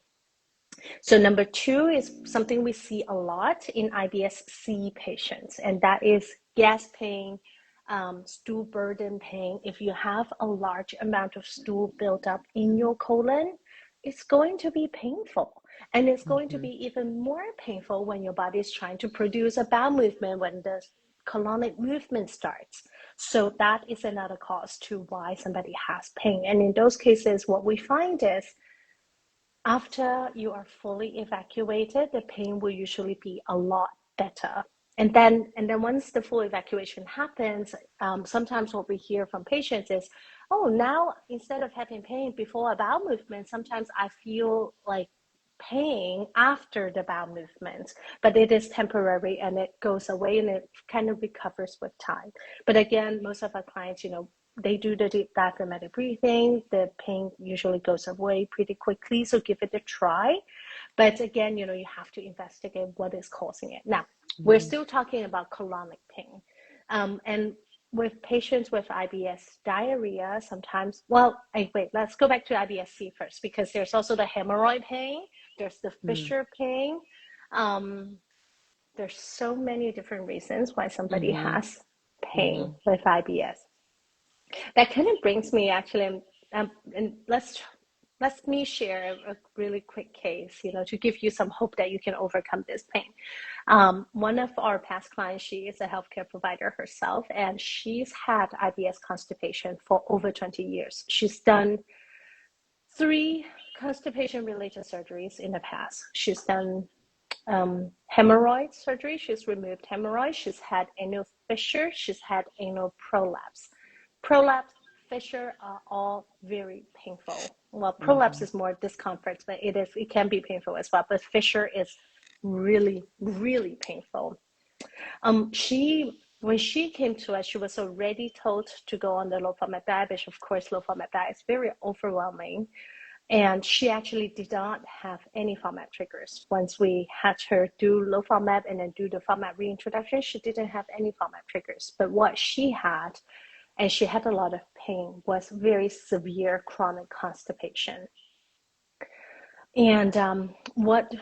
So number two is something we see a lot in IBS-C patients, and that is gas pain, stool burden pain. If you have a large amount of stool built up in your colon, it's going to be painful. And it's going to Mm-hmm. be even more painful when your body is trying to produce a bowel movement, when the colonic movement starts. So that is another cause to why somebody has pain. And in those cases, what we find is after you are fully evacuated, the pain will usually be a lot better. And then once the full evacuation happens, sometimes what we hear from patients is, oh, now instead of having pain before a bowel movement, sometimes I feel like pain after the bowel movement, but it is temporary and it goes away and it kind of recovers with time. But again, most of our clients, they do the deep diaphragmatic breathing, the pain usually goes away pretty quickly. So give it a try. But again, you have to investigate what is causing it. Now, we're Mm-hmm. still talking about colonic pain. And with patients with IBS diarrhea, sometimes, wait, let's go back to IBS-C first, because there's also the hemorrhoid pain, there's the fissure pain. There's so many different reasons why somebody Mm-hmm. has Mm-hmm. pain with IBS. That kind of brings me actually, and let me share a really quick case, to give you some hope that you can overcome this pain. One of our past clients, she is a healthcare provider herself, and she's had IBS constipation for over 20 years. She's done 3 constipation-related surgeries in the past. She's done hemorrhoid surgery. She's removed hemorrhoids. She's had anal fissure. She's had anal prolapse. Prolapse, fissure are all very painful. Well, prolapse Mm-hmm. is more discomfort, but it can be painful as well. But fissure is really, really painful. When she came to us, she was already told to go on the low FODMAP diet, which of course low FODMAP diet is very overwhelming. And she actually did not have any FODMAP triggers. Once we had her do low FODMAP and then do the FODMAP reintroduction, she didn't have any FODMAP triggers. But what she had, and she had a lot of pain, was very severe chronic constipation. And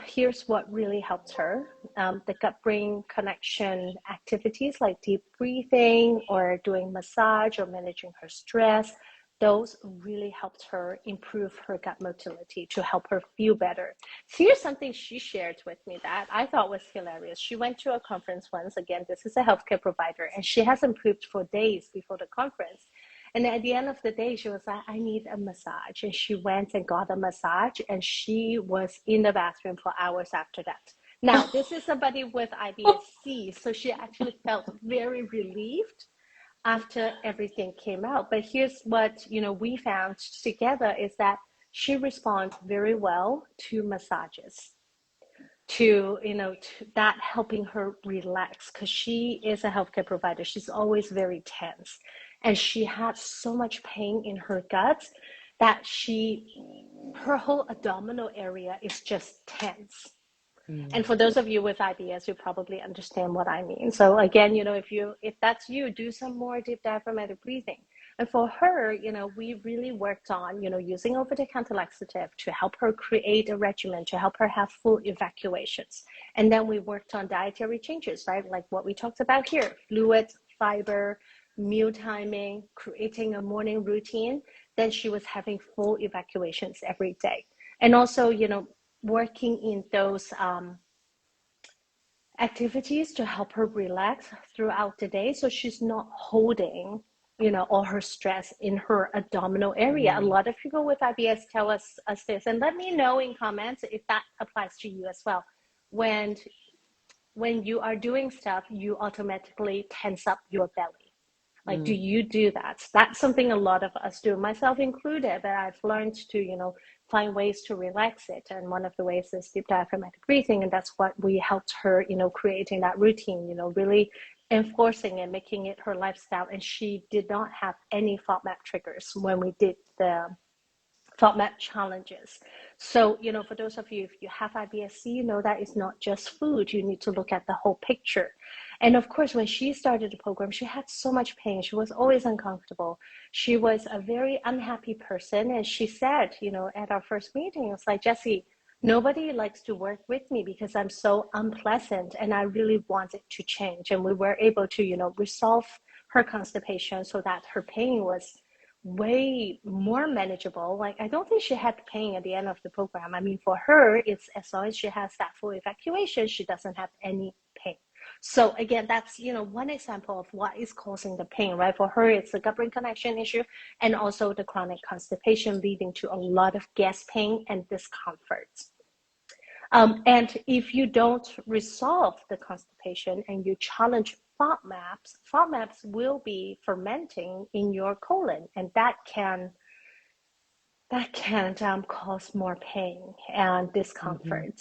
here's what really helped her. The gut-brain connection activities like deep breathing or doing massage or managing her stress, those really helped her improve her gut motility to help her feel better. So here's something she shared with me that I thought was hilarious. She went to a conference once. Again, this is a healthcare provider, and she hasn't pooped for days before the conference. And at the end of the day, she was like, I need a massage. And she went and got a massage, and she was in the bathroom for hours after that. Now, this is somebody with IBS-C, so she actually felt very relieved after everything came out. But here's what, we found together is that she responds very well to massages, to that helping her relax, because she is a healthcare provider. She's always very tense, and she had so much pain in her guts that her whole abdominal area is just tense. And for those of you with IBS, you probably understand what I mean. So again, if that's you, do some more deep diaphragmatic breathing. And for her, we really worked on, using over-the-counter laxative to help her create a regimen, to help her have full evacuations. And then we worked on dietary changes, right? Like what we talked about here, fluids, fiber, meal timing, creating a morning routine. Then she was having full evacuations every day. And also, working in those activities to help her relax throughout the day, so she's not holding all her stress in her abdominal area. A lot of people with IBS tell us this, and let me know in comments if that applies to you as well. When you are doing stuff, you automatically tense up your belly. Like, do you do that? That's something a lot of us do, myself included, but I've learned to, find ways to relax it. And one of the ways is deep diaphragmatic breathing. And that's what we helped her, creating that routine, really enforcing it, making it her lifestyle. And she did not have any FODMAP triggers when we did the FODMAP challenges. So, for those of you, if you have IBS-C, that is not just food. You need to look at the whole picture. And of course, when she started the program, she had so much pain. She was always uncomfortable. She was a very unhappy person. And she said, at our first meeting, it's like, Jessie, nobody likes to work with me because I'm so unpleasant, and I really wanted to change. And we were able to, resolve her constipation so that her pain was way more manageable. Like, I don't think she had pain at the end of the program. I mean, for her, it's as long as she has that full evacuation, she doesn't have any pain. So again, that's, one example of what is causing the pain, right? For her, it's the gut-brain connection issue, and also the chronic constipation leading to a lot of gas pain and discomfort. And if you don't resolve the constipation and you challenge FODMAPs will be fermenting in your colon, and that can cause more pain and discomfort.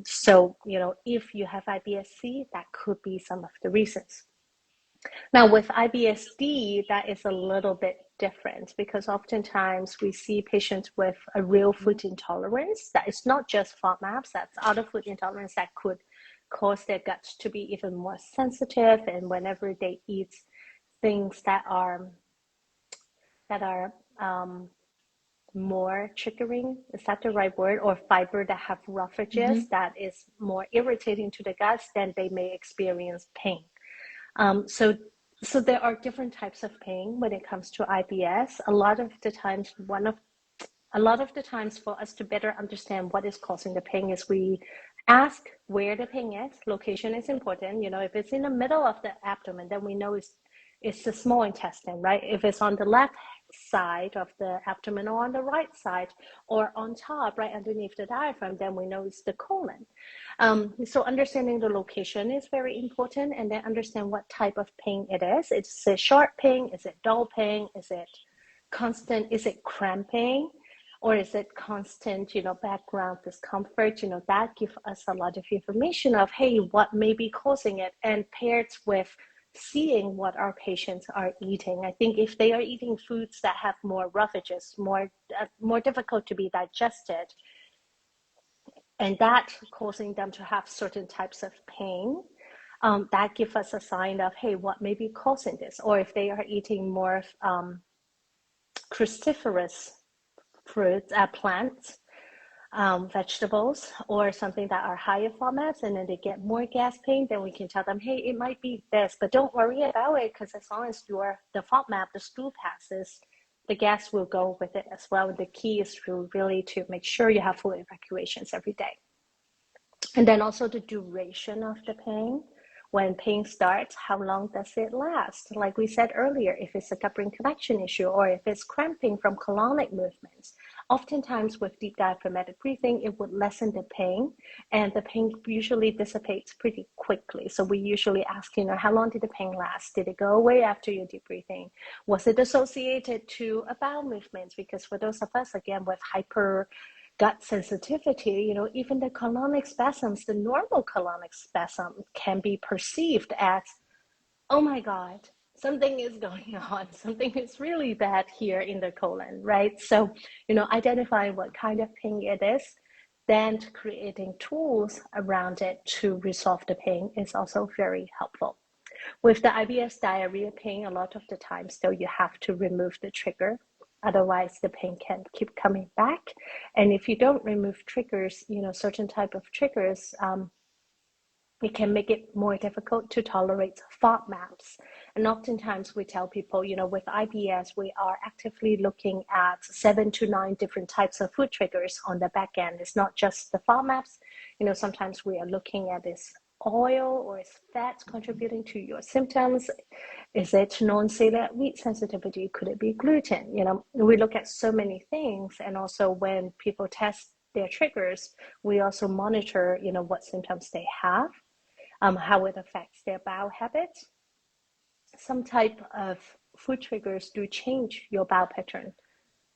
So, if you have IBS-C, that could be some of the reasons. Now, with IBS-D, that is a little bit different, because oftentimes we see patients with a real food intolerance that is not just FODMAPs, that's other food intolerance that could cause their guts to be even more sensitive. And whenever they eat things that are more triggering, is that the right word, or fiber that have rough edges, that is more irritating to the guts, then they may experience pain. So there are different types of pain when it comes to IBS. A lot of the times for us to better understand what is causing the pain is we ask where the pain is. Location is important. If it's in the middle of the abdomen, then we know it's the small intestine, right? If it's on the left side of the abdomen, or on the right side, or on top, right underneath the diaphragm, then we know it's the colon. So understanding the location is very important, and then understand what type of pain it is. Is it sharp pain? Is it dull pain? Is it constant? Is it cramping? Or is it constant, background discomfort? That gives us a lot of information of, hey, what may be causing it, and paired with seeing what our patients are eating. I think if they are eating foods that have more rough edges, more difficult to be digested, and that causing them to have certain types of pain, that gives us a sign of, hey, what may be causing this? Or if they are eating more cruciferous fruits, plants, vegetables, or something that are higher FODMAPs, and then they get more gas pain, then we can tell them, hey, it might be this, but don't worry about it, because as long as the FODMAP, the stool passes, the gas will go with it as well. The key is really to make sure you have full evacuations every day. And then also the duration of the pain. When pain starts, how long does it last? Like we said earlier, if it's a gut-brain connection issue or if it's cramping from colonic movements, oftentimes with deep diaphragmatic breathing, it would lessen the pain, and the pain usually dissipates pretty quickly. So we usually ask, how long did the pain last? Did it go away after your deep breathing? Was it associated to a bowel movement? Because for those of us, again, with hyper gut sensitivity, even the colonic spasms, the normal colonic spasm can be perceived as, oh my God, something is going on. Something is really bad here in the colon, right? So, identifying what kind of pain it is, then creating tools around it to resolve the pain is also very helpful. With the IBS diarrhea pain, a lot of the times, though, you have to remove the trigger. Otherwise, the pain can keep coming back. And if you don't remove triggers, certain type of triggers, it can make it more difficult to tolerate FODMAPs. And oftentimes we tell people, with IBS, we are actively looking at 7 to 9 different types of food triggers on the back end. It's not just the FODMAPs. Sometimes we are looking at this oil or is fat contributing to your symptoms? Is it non-celiac wheat sensitivity? Could it be gluten? We look at so many things. And also when people test their triggers, we also monitor, what symptoms they have, how it affects their bowel habits. Some type of food triggers do change your bowel pattern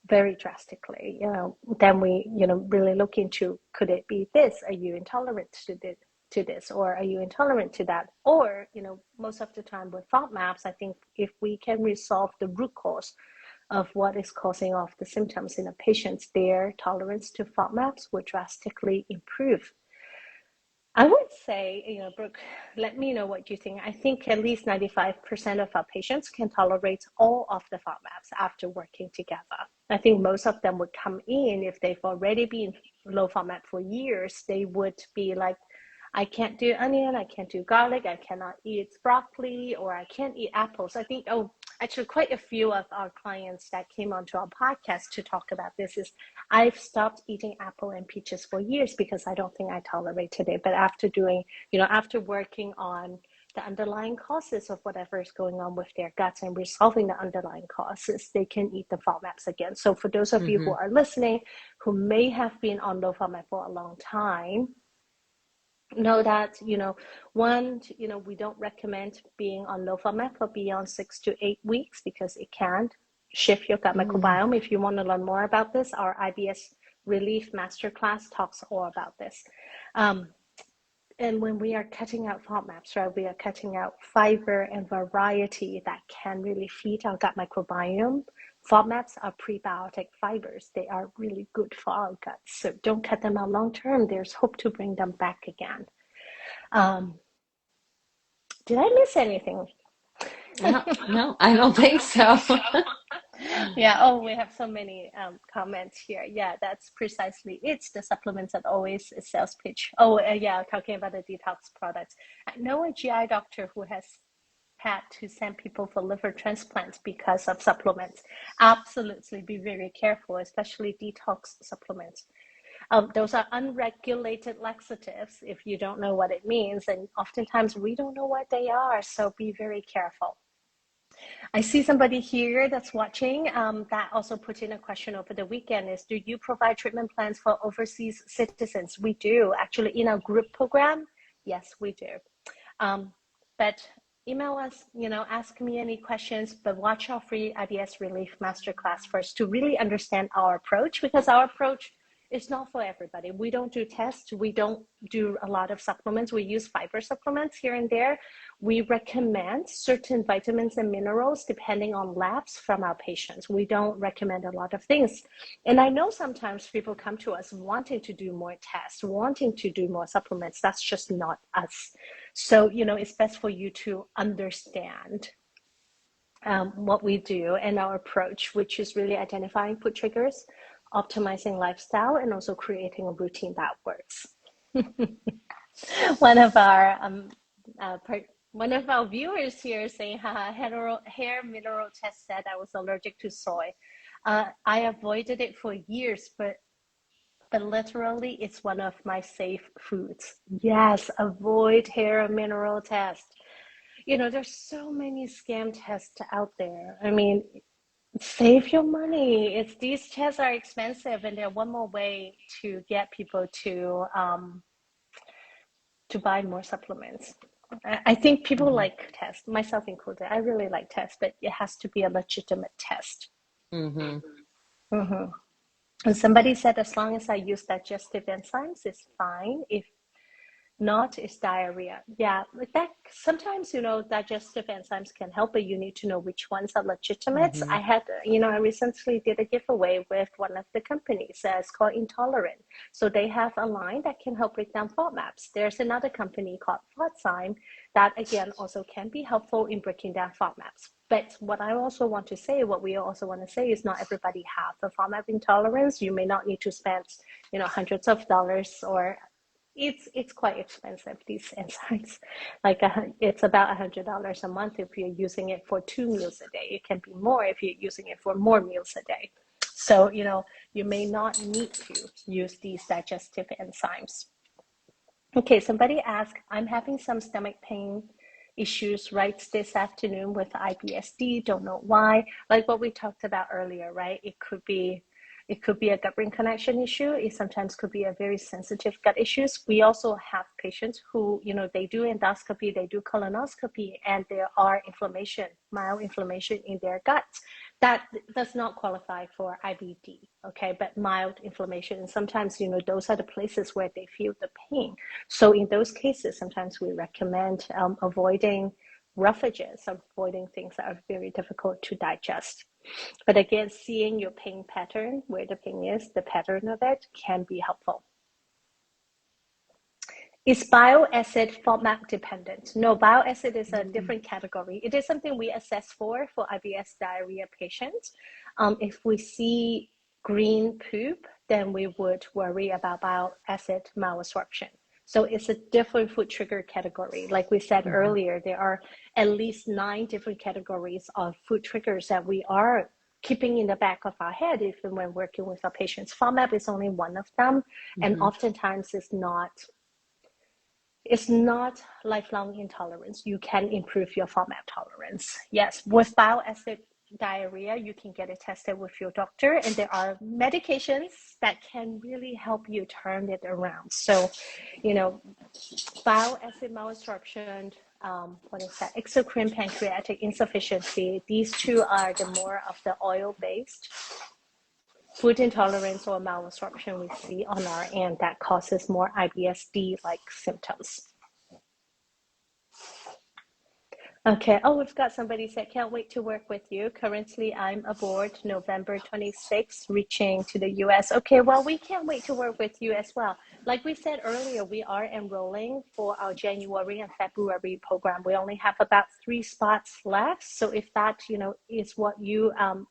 very drastically. Then we, really look into, could it be this? Are you intolerant to this, or are you intolerant to that? Or, most of the time with FODMAPs, I think if we can resolve the root cause of what is causing off the symptoms in a patient's, their tolerance to FODMAPs will drastically improve. I would say, Brooke, let me know what you think. I think at least 95% of our patients can tolerate all of the FODMAPs after working together. I think most of them would come in, if they've already been low FODMAP for years, they would be like, I can't do onion, I can't do garlic, I cannot eat broccoli, or I can't eat apples. I think, actually quite a few of our clients that came onto our podcast to talk about this is, I've stopped eating apple and peaches for years because I don't think I tolerated it. But after doing, after working on the underlying causes of whatever is going on with their guts and resolving the underlying causes, they can eat the FODMAPs again. So for those of you who are listening, who may have been on low FODMAP for a long time, know that, we don't recommend being on low FODMAP for beyond 6 to 8 weeks because it can shift your gut microbiome. If you want to learn more about this, our IBS Relief Masterclass talks all about this. And when we are cutting out FODMAPs, right, we are cutting out fiber and variety that can really feed our gut microbiome. FODMAPs are prebiotic fibers. They are really good for our guts. So don't cut them out long term. There's hope to bring them back again. Did I miss anything? No, I don't think so. Yeah. We have so many comments here. Yeah, that's precisely. It's the supplements that always a sales pitch. Yeah, talking about the detox products. I know a GI doctor who has had to send people for liver transplants because of supplements. Absolutely be very careful, especially detox supplements. Those are unregulated laxatives, if you don't know what it means, and oftentimes we don't know what they are, so be very careful. I see somebody here that's watching that also put in a question over the weekend is, do you provide treatment plans for overseas citizens? We do. Actually, in our group program, yes, we do. But email us, ask me any questions, but watch our free IBS Relief Masterclass first to really understand our approach, because our approach is not for everybody. We don't do tests. We don't do a lot of supplements. We use fiber supplements here and there. We recommend certain vitamins and minerals depending on labs from our patients. We don't recommend a lot of things. And I know sometimes people come to us wanting to do more tests, wanting to do more supplements. That's just not us. So, it's best for you to understand what we do and our approach, which is really identifying food triggers, optimizing lifestyle, and also creating a routine that works. One of our viewers here saying, hair mineral test said I was allergic to soy. I avoided it for years, but but literally it's one of my safe foods. Yes, avoid hair mineral test. There's so many scam tests out there. I mean, save your money. These tests are expensive, and they're one more way to get people to buy more supplements. I think people Mm-hmm. like tests, myself included. I really like tests, but it has to be a legitimate test. Mm-hmm. Mm-hmm. And somebody said as long as I use digestive enzymes, it's fine. If not, is diarrhea. Yeah, like that sometimes, digestive enzymes can help, but you need to know which ones are legitimate. Mm-hmm. I recently did a giveaway with one of the companies. It's called Intolerant. So they have a line that can help break down FODMAPs. There's another company called FODzyme that again also can be helpful in breaking down FODMAPs. But what we also want to say is not everybody has a FODMAP intolerance. You may not need to spend, hundreds of dollars, or it's quite expensive, these enzymes. Like it's about $100 a month if you're using it for 2 meals a day. It can be more if you're using it for more meals a day. So you may not need to use these digestive enzymes. Okay, somebody asked, I'm having some stomach pain issues right this afternoon with IBS-D, don't know why. Like what we talked about earlier, right? It could be a gut-brain connection issue. It sometimes could be a very sensitive gut issues. We also have patients who, they do endoscopy, they do colonoscopy, and there are mild inflammation in their gut. That does not qualify for IBD, okay? But mild inflammation, and sometimes, those are the places where they feel the pain. So in those cases, sometimes we recommend avoiding roughages, avoiding things that are very difficult to digest. But again, seeing your pain pattern, where the pain is, the pattern of it can be helpful. Is bile acid FODMAP dependent? No, bile acid is a different category. It is something we assess for IBS diarrhea patients. If we see green poop, then we would worry about bile acid malabsorption. So it's a different food trigger category. Like we said Mm-hmm. earlier, there are at least 9 different categories of food triggers that we are keeping in the back of our head even when working with our patients. FODMAP is only one of them, and Mm-hmm. oftentimes it's not lifelong intolerance. You can improve your FODMAP tolerance. Yes, with bile acid diarrhea, you can get it tested with your doctor, and there are medications that can really help you turn it around. So, bile acid malabsorption, what is that? Exocrine pancreatic insufficiency. These two are the more of the oil-based food intolerance or malabsorption we see on our end that causes more IBS-D-like symptoms. Okay. Oh, we've got somebody said, can't wait to work with you. Currently, I'm aboard November 26th, reaching to the US. Okay, well, we can't wait to work with you as well. Like we said earlier, we are enrolling for our January and February program. We only have about 3 spots left. So if that, is what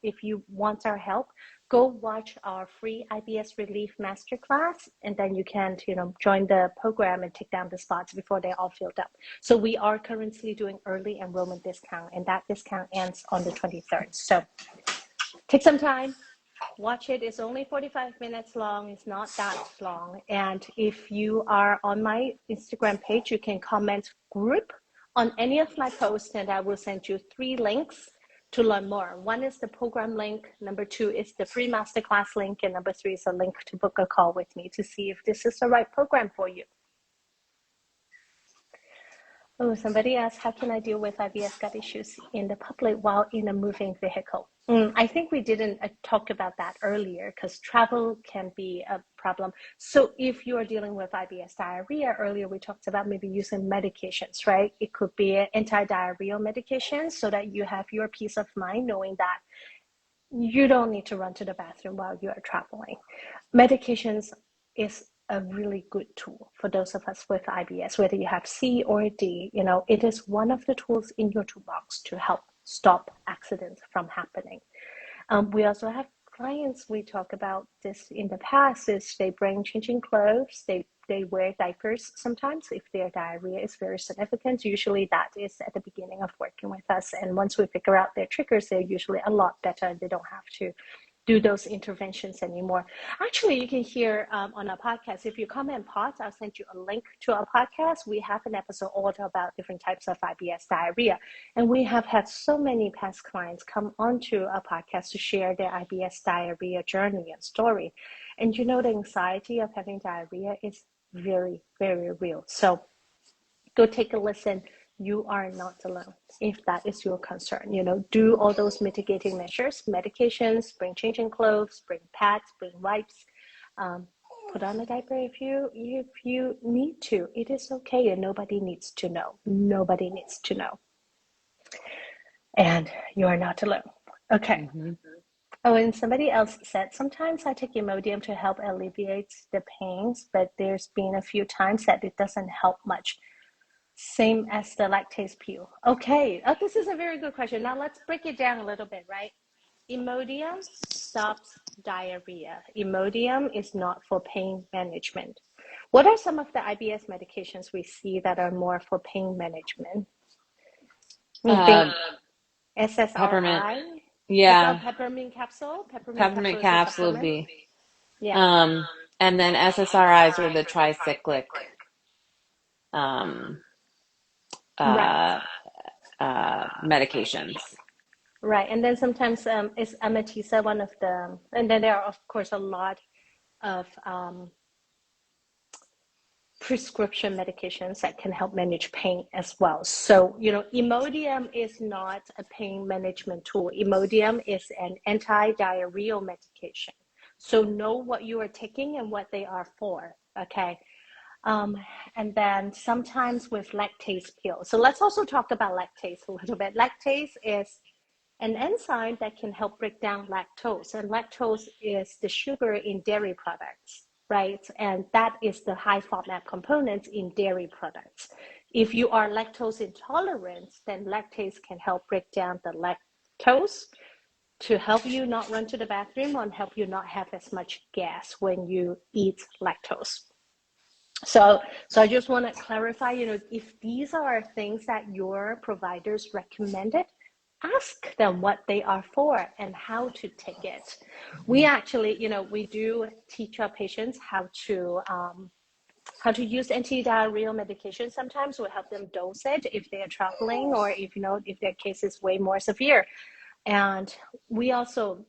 if you want our help, go watch our free IBS Relief Masterclass, and then you can, join the program and take down the spots before they're all filled up. So we are currently doing early enrollment discount, and that discount ends on the 23rd. So take some time, watch it. It's only 45 minutes long. It's not that long. And if you are on my Instagram page, you can comment group on any of my posts, and I will send you 3 links to learn more. 1 is the program link, number 2 is the free masterclass link, and number 3 is a link to book a call with me to see if this is the right program for you. Oh, somebody asked, how can I deal with IBS gut issues in the public while in a moving vehicle? I think we didn't talk about that earlier because travel can be a problem. So if you're dealing with IBS diarrhea, earlier we talked about maybe using medications, right? It could be an anti-diarrheal medication so that you have your peace of mind knowing that you don't need to run to the bathroom while you are traveling. Medications is a really good tool for those of us with IBS, whether you have C or D. It is one of the tools in your toolbox to help stop accidents from happening. We also have clients, we talk about this in the past, is they bring changing clothes, they wear diapers sometimes if their diarrhea is very significant. Usually that is at the beginning of working with us, and once we figure out their triggers, they're usually a lot better and they don't have to do those interventions anymore. Actually, you can hear on our podcast, if you comment pause, I'll send you a link to our podcast. We have an episode all about different types of IBS diarrhea. And we have had so many past clients come onto our podcast to share their IBS diarrhea journey and story. And you know, the anxiety of having diarrhea is very, very real. So go take a listen. You are not alone if that is your concern. You know, do all those mitigating measures, medications, bring changing clothes, bring pads, bring wipes, put on a diaper if you need to. It is okay, and nobody needs to know. Nobody needs to know. And you are not alone. Okay. Mm-hmm. Oh, and somebody else said, sometimes I take Imodium to help alleviate the pains, but there's been a few times that it doesn't help much. Same as the lactase pill. Okay, this is a very good question. Now let's break it down a little bit, right? Imodium stops diarrhea. Imodium is not for pain management. What are some of the IBS medications we see that are more for pain management? SSRI? Peppermint. Yeah. Peppermint capsule? Peppermint capsule would be. Yeah. And then SSRIs are the tricyclic medications. Right, and then sometimes is Ametisa one of the, and then there are of course a lot of prescription medications that can help manage pain as well. So, you know, Imodium is not a pain management tool. Imodium is an anti-diarrheal medication. So know what you are taking and what they are for, okay? And then sometimes with lactase pills. So let's also talk about lactase a little bit. Lactase is an enzyme that can help break down lactose. And lactose is the sugar in dairy products, right? And that is the high FODMAP component in dairy products. If you are lactose intolerant, then lactase can help break down the lactose to help you not run to the bathroom and help you not have as much gas when you eat lactose. So I just want to clarify, you know, if these are things that your providers recommended, ask them what they are for and how to take it. We actually, you know, we do teach our patients how to use anti-diarrheal medication. Sometimes we'll help them dose it if they are traveling or if, you know, if their case is way more severe. And we also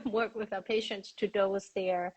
work with our patients to dose their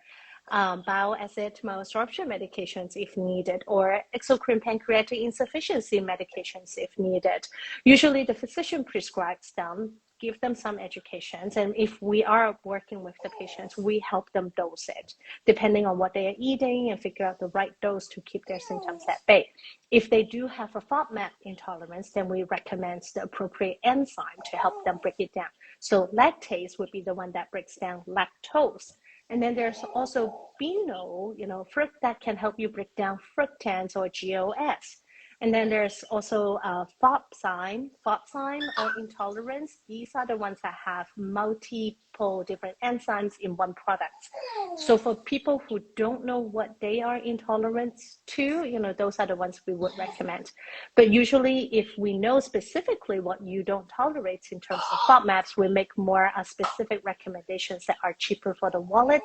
bile acid malabsorption medications if needed, or exocrine pancreatic insufficiency medications if needed. Usually the physician prescribes them, give them some educations, and if we are working with the patients, we help them dose it depending on what they are eating and figure out the right dose to keep their symptoms at bay. If they do have a FODMAP intolerance, then we recommend the appropriate enzyme to help them break it down. So lactase would be the one that breaks down lactose. And then there's also Beano, you know, fruit that can help you break down fructans or GOS. And then there's also FOBzyme or intolerance. These are the ones that have multiple different enzymes in one product. So for people who don't know what they are intolerant to, you know, those are the ones we would recommend. But usually if we know specifically what you don't tolerate in terms of FODMAPs, we make more specific recommendations that are cheaper for the wallet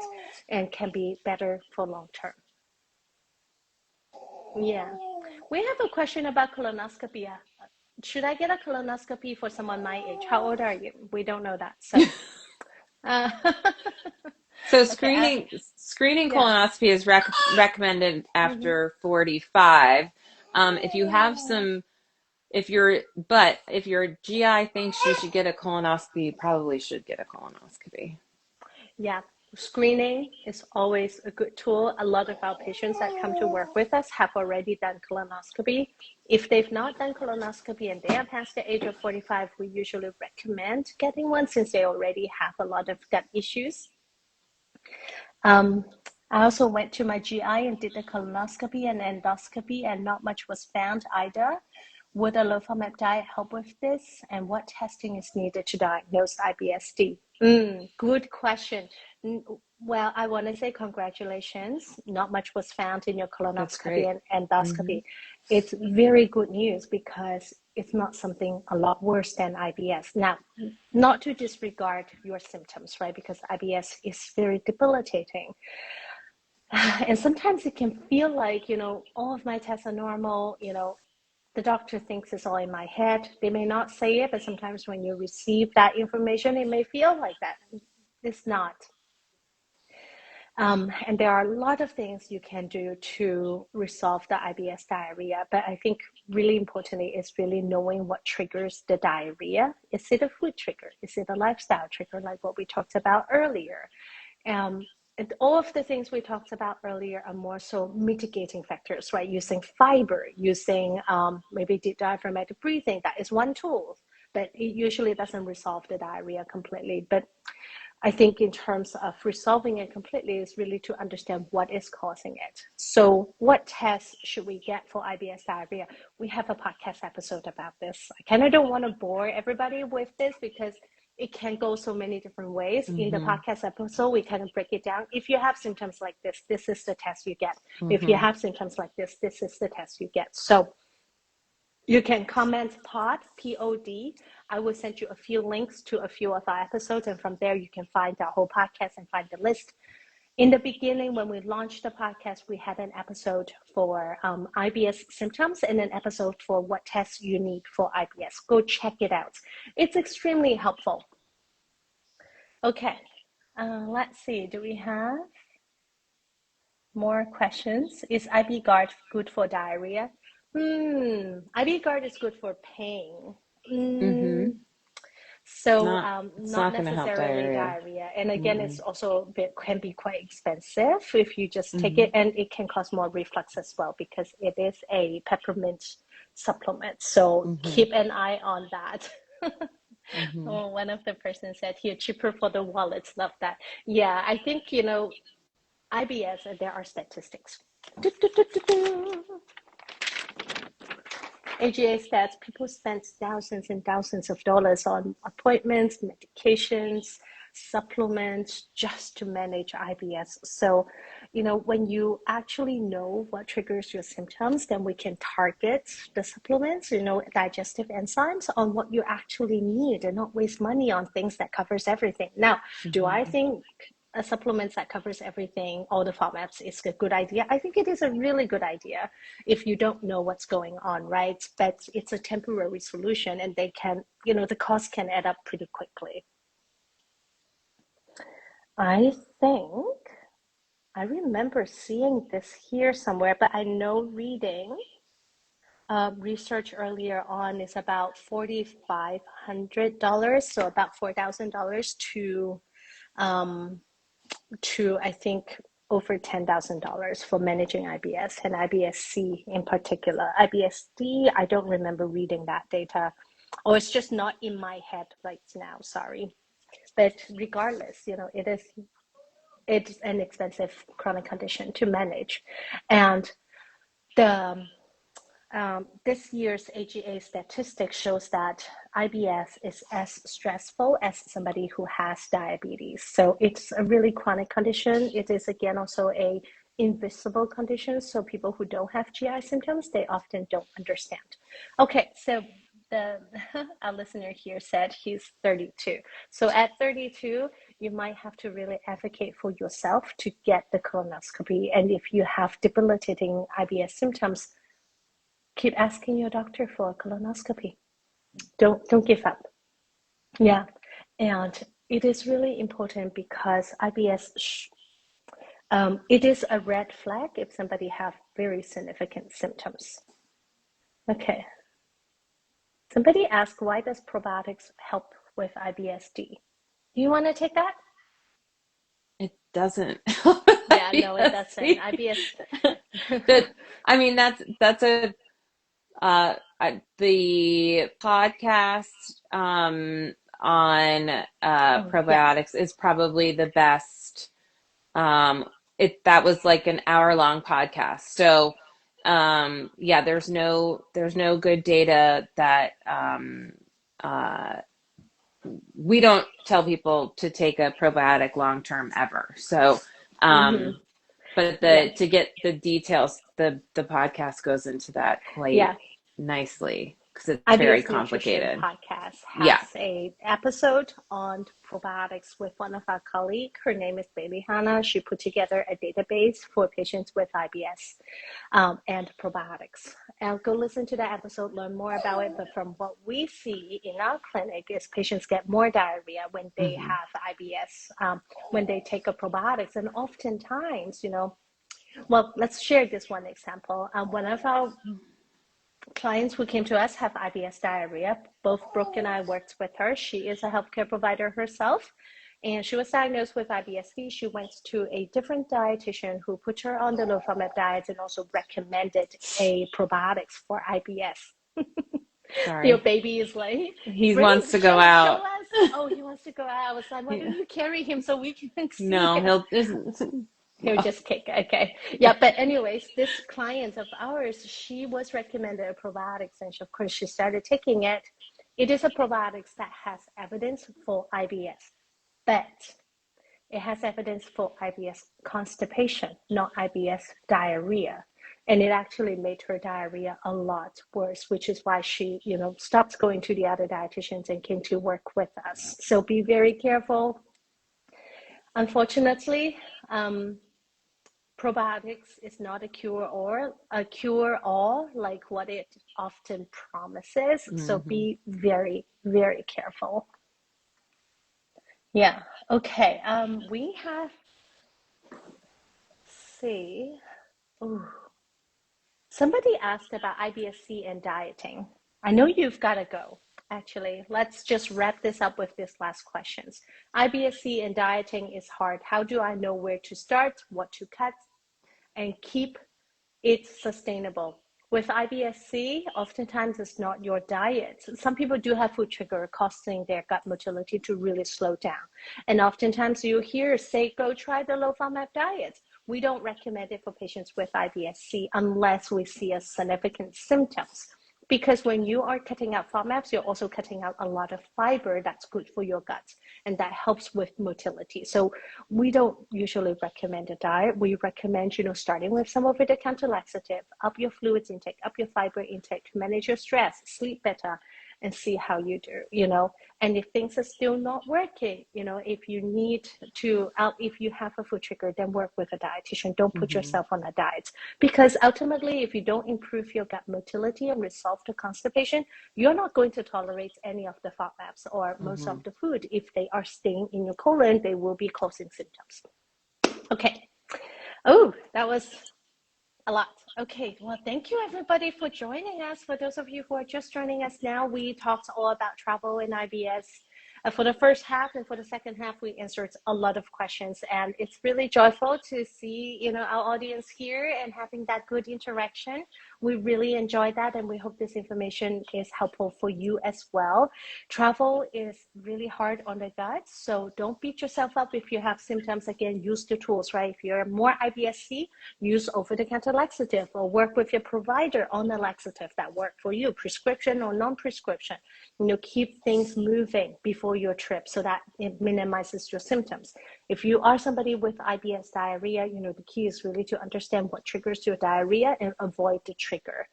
and can be better for long term. Yeah. We have a question about colonoscopy. Should I get a colonoscopy for someone my age? How old are you? We don't know that. So, so screening colonoscopy is recommended after 45. If you have some, if your GI thinks you should get a colonoscopy, you probably should get a colonoscopy. Yeah. Screening is always a good tool. A lot of our patients that come to work with us have already done colonoscopy. If they've not done colonoscopy and they are past the age of 45, we usually recommend getting one since they already have a lot of gut issues. I also went to my GI and did the colonoscopy and endoscopy, and not much was found either. Would a low FODMAP diet help with this? And what testing is needed to diagnose IBS-D? Good question. Well, I want to say congratulations. Not much was found in your colonoscopy and endoscopy. It's very good news because it's not something a lot worse than IBS. Now, not to disregard your symptoms, right? Because IBS is very debilitating. And sometimes it can feel like, all of my tests are normal, the doctor thinks it's all in my head. They may not say it, but sometimes when you receive that information, it may feel like that. It's not. And there are a lot of things you can do to resolve the IBS diarrhea, but I think really importantly is really knowing what triggers the diarrhea. Is it a food trigger? Is it a lifestyle trigger, like what we talked about earlier? And all of the things we talked about earlier are more so mitigating factors, right? Using fiber, using maybe deep diaphragmatic breathing. That is one tool, but it usually doesn't resolve the diarrhea completely. But I think in terms of resolving it completely is really to understand what is causing it. So what tests should we get for IBS diarrhea? We have a podcast episode about this. I kind of don't want to bore everybody with this because it can go so many different ways. In the podcast episode, we kind of break it down. If you have symptoms like this is the test you get. If you have symptoms like this is the test you get. So you can comment P-O-D. I will send you a few links to a few of our episodes, and from there you can find our whole podcast and find the list. In the beginning, when we launched the podcast, we had an episode for IBS symptoms and an episode for what tests you need for IBS. Go check it out. It's extremely helpful. Okay, let's see. Do we have more questions? Is IB Guard good for diarrhea? IB Guard is good for pain. So not necessarily diarrhea. And again, it's also can be quite expensive if you just take it, and it can cause more reflux as well because it is a peppermint supplement. So keep an eye on that. Oh, one of the persons said here, cheaper for the wallets. Love that. Yeah, I think, IBS, there are statistics. AGA stats, people spend thousands and thousands of dollars on appointments, medications, supplements just to manage IBS. So, when you actually know what triggers your symptoms, then we can target the supplements, digestive enzymes on what you actually need and not waste money on things that covers everything. Now, do I think a supplement that covers everything, all the formats, is a good idea? I think it is a really good idea if you don't know what's going on, right? But it's a temporary solution and they can, the cost can add up pretty quickly. I think I remember seeing this here somewhere, but I know reading research earlier on is about $4,500, so about $4,000 to I think over $10,000 for managing IBS and IBS-C in particular. IBS-D, I don't remember reading that data, or it's just not in my head right now, sorry. But regardless, it's an expensive chronic condition to manage. And this year's AGA statistics shows that IBS is as stressful as somebody who has diabetes. So it's a really chronic condition. It is, again, also a invisible condition. So people who don't have GI symptoms, they often don't understand. Okay, so our listener here said he's 32. So at 32, you might have to really advocate for yourself to get the colonoscopy. And if you have debilitating IBS symptoms, keep asking your doctor for a colonoscopy. Don't give up. Yeah, and it is really important because IBS, it is a red flag if somebody have very significant symptoms. Okay. Somebody asked, why does probiotics help with IBS-D? Do you want to take that? It doesn't. Yeah, no, it doesn't. IBS. That's a the podcast on probiotics is probably the best. That was like an hour-long podcast. So there's no good data that we don't tell people to take a probiotic long-term ever. So but to get the details, the podcast goes into that quite nicely. because it's very IBS Nutrition complicated. Podcast has Yeah. a episode on probiotics with one of our colleagues. Her name is Bailey Hanna. She put together a database for patients with IBS and probiotics. And go listen to that episode, learn more about it. But from what we see in our clinic is patients get more diarrhea when they have IBS, when they take a probiotics. And oftentimes, well, let's share this one example. One of our clients who came to us have IBS diarrhea. Both Brooke and I worked with her. She is a healthcare provider herself, and she was diagnosed with IBS-D. She went to a different dietitian who put her on the low-FODMAP diet and also recommended a probiotics for IBS. Sorry. Your baby is like, he wants to go out. Show us. Oh, he wants to go out. I was like, why don't you carry him so we can see No, he'll just kick. Okay. Yeah. But anyways, this client of ours, she was recommended a probiotics, and of course she started taking it. It is a probiotics that has evidence for IBS, but it has evidence for IBS constipation, not IBS diarrhea. And it actually made her diarrhea a lot worse, which is why she, stopped going to the other dietitians and came to work with us. So be very careful. Unfortunately, probiotics is not a cure-all like what it often promises. So be very, very careful. Yeah. Okay. We have. See. Ooh. Somebody asked about IBS-C and dieting. I know you've got to go. Actually, let's just wrap this up with this last questions. IBS-C and dieting is hard. How do I know where to start, what to cut, and keep it sustainable? With IBS-C, oftentimes it's not your diet. Some people do have food trigger causing their gut motility to really slow down. And oftentimes you hear say, go try the low FODMAP diet. We don't recommend it for patients with IBS-C unless we see a significant symptoms. Because when you are cutting out FODMAPs, you're also cutting out a lot of fiber that's good for your gut, and that helps with motility. So we don't usually recommend a diet. We recommend, starting with some over-the-counter laxative, up your fluids intake, up your fiber intake, manage your stress, sleep better, and see how you do, and if things are still not working, if you need to, if you have a food trigger, then work with a dietitian. Don't put yourself on a diet, because ultimately, if you don't improve your gut motility and resolve the constipation, you're not going to tolerate any of the FODMAPs or most of the food. If they are staying in your colon, they will be causing symptoms. Okay. Oh, that was a lot. Okay, well, thank you everybody for joining us. For those of you who are just joining us now, we talked all about travel and IBS for the first half, and for the second half, we answered a lot of questions, and it's really joyful to see, our audience here and having that good interaction. We really enjoy that, and we hope this information is helpful for you as well. Travel is really hard on the gut, so don't beat yourself up if you have symptoms. Again, use the tools, right? If you're more IBS-C, use over-the-counter laxative, or work with your provider on the laxative that work for you, prescription or non-prescription. Keep things moving before your trip so that it minimizes your symptoms. If you are somebody with IBS diarrhea, the key is really to understand what triggers your diarrhea and avoid the trigger.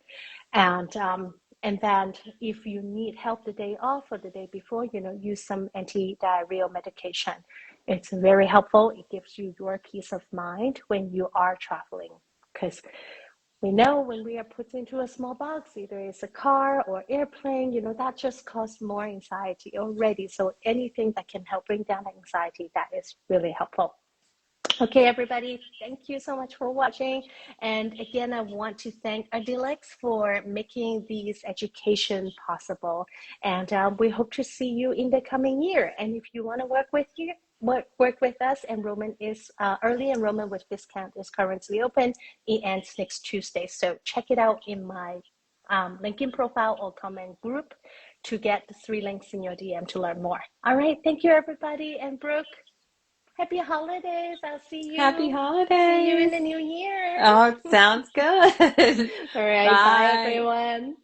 And then if you need help the day off or the day before, use some anti-diarrheal medication. It's very helpful. It gives you your peace of mind when you are traveling, because we know when we are put into a small box, either it's a car or airplane, that just causes more anxiety already. So anything that can help bring down anxiety, that is really helpful. Okay, everybody, thank you so much for watching. And again, I want to thank Adilix for making these education possible. And we hope to see you in the coming year. And if you want to work with us, enrollment is early enrollment with discount is currently open. It ends next Tuesday. So check it out in my LinkedIn profile or comment group to get the 3 links in your DM to learn more. All right, thank you, everybody. And Brooke, happy holidays. I'll see you. Happy holidays. See you in the new year. Oh, sounds good. All right. Bye, everyone.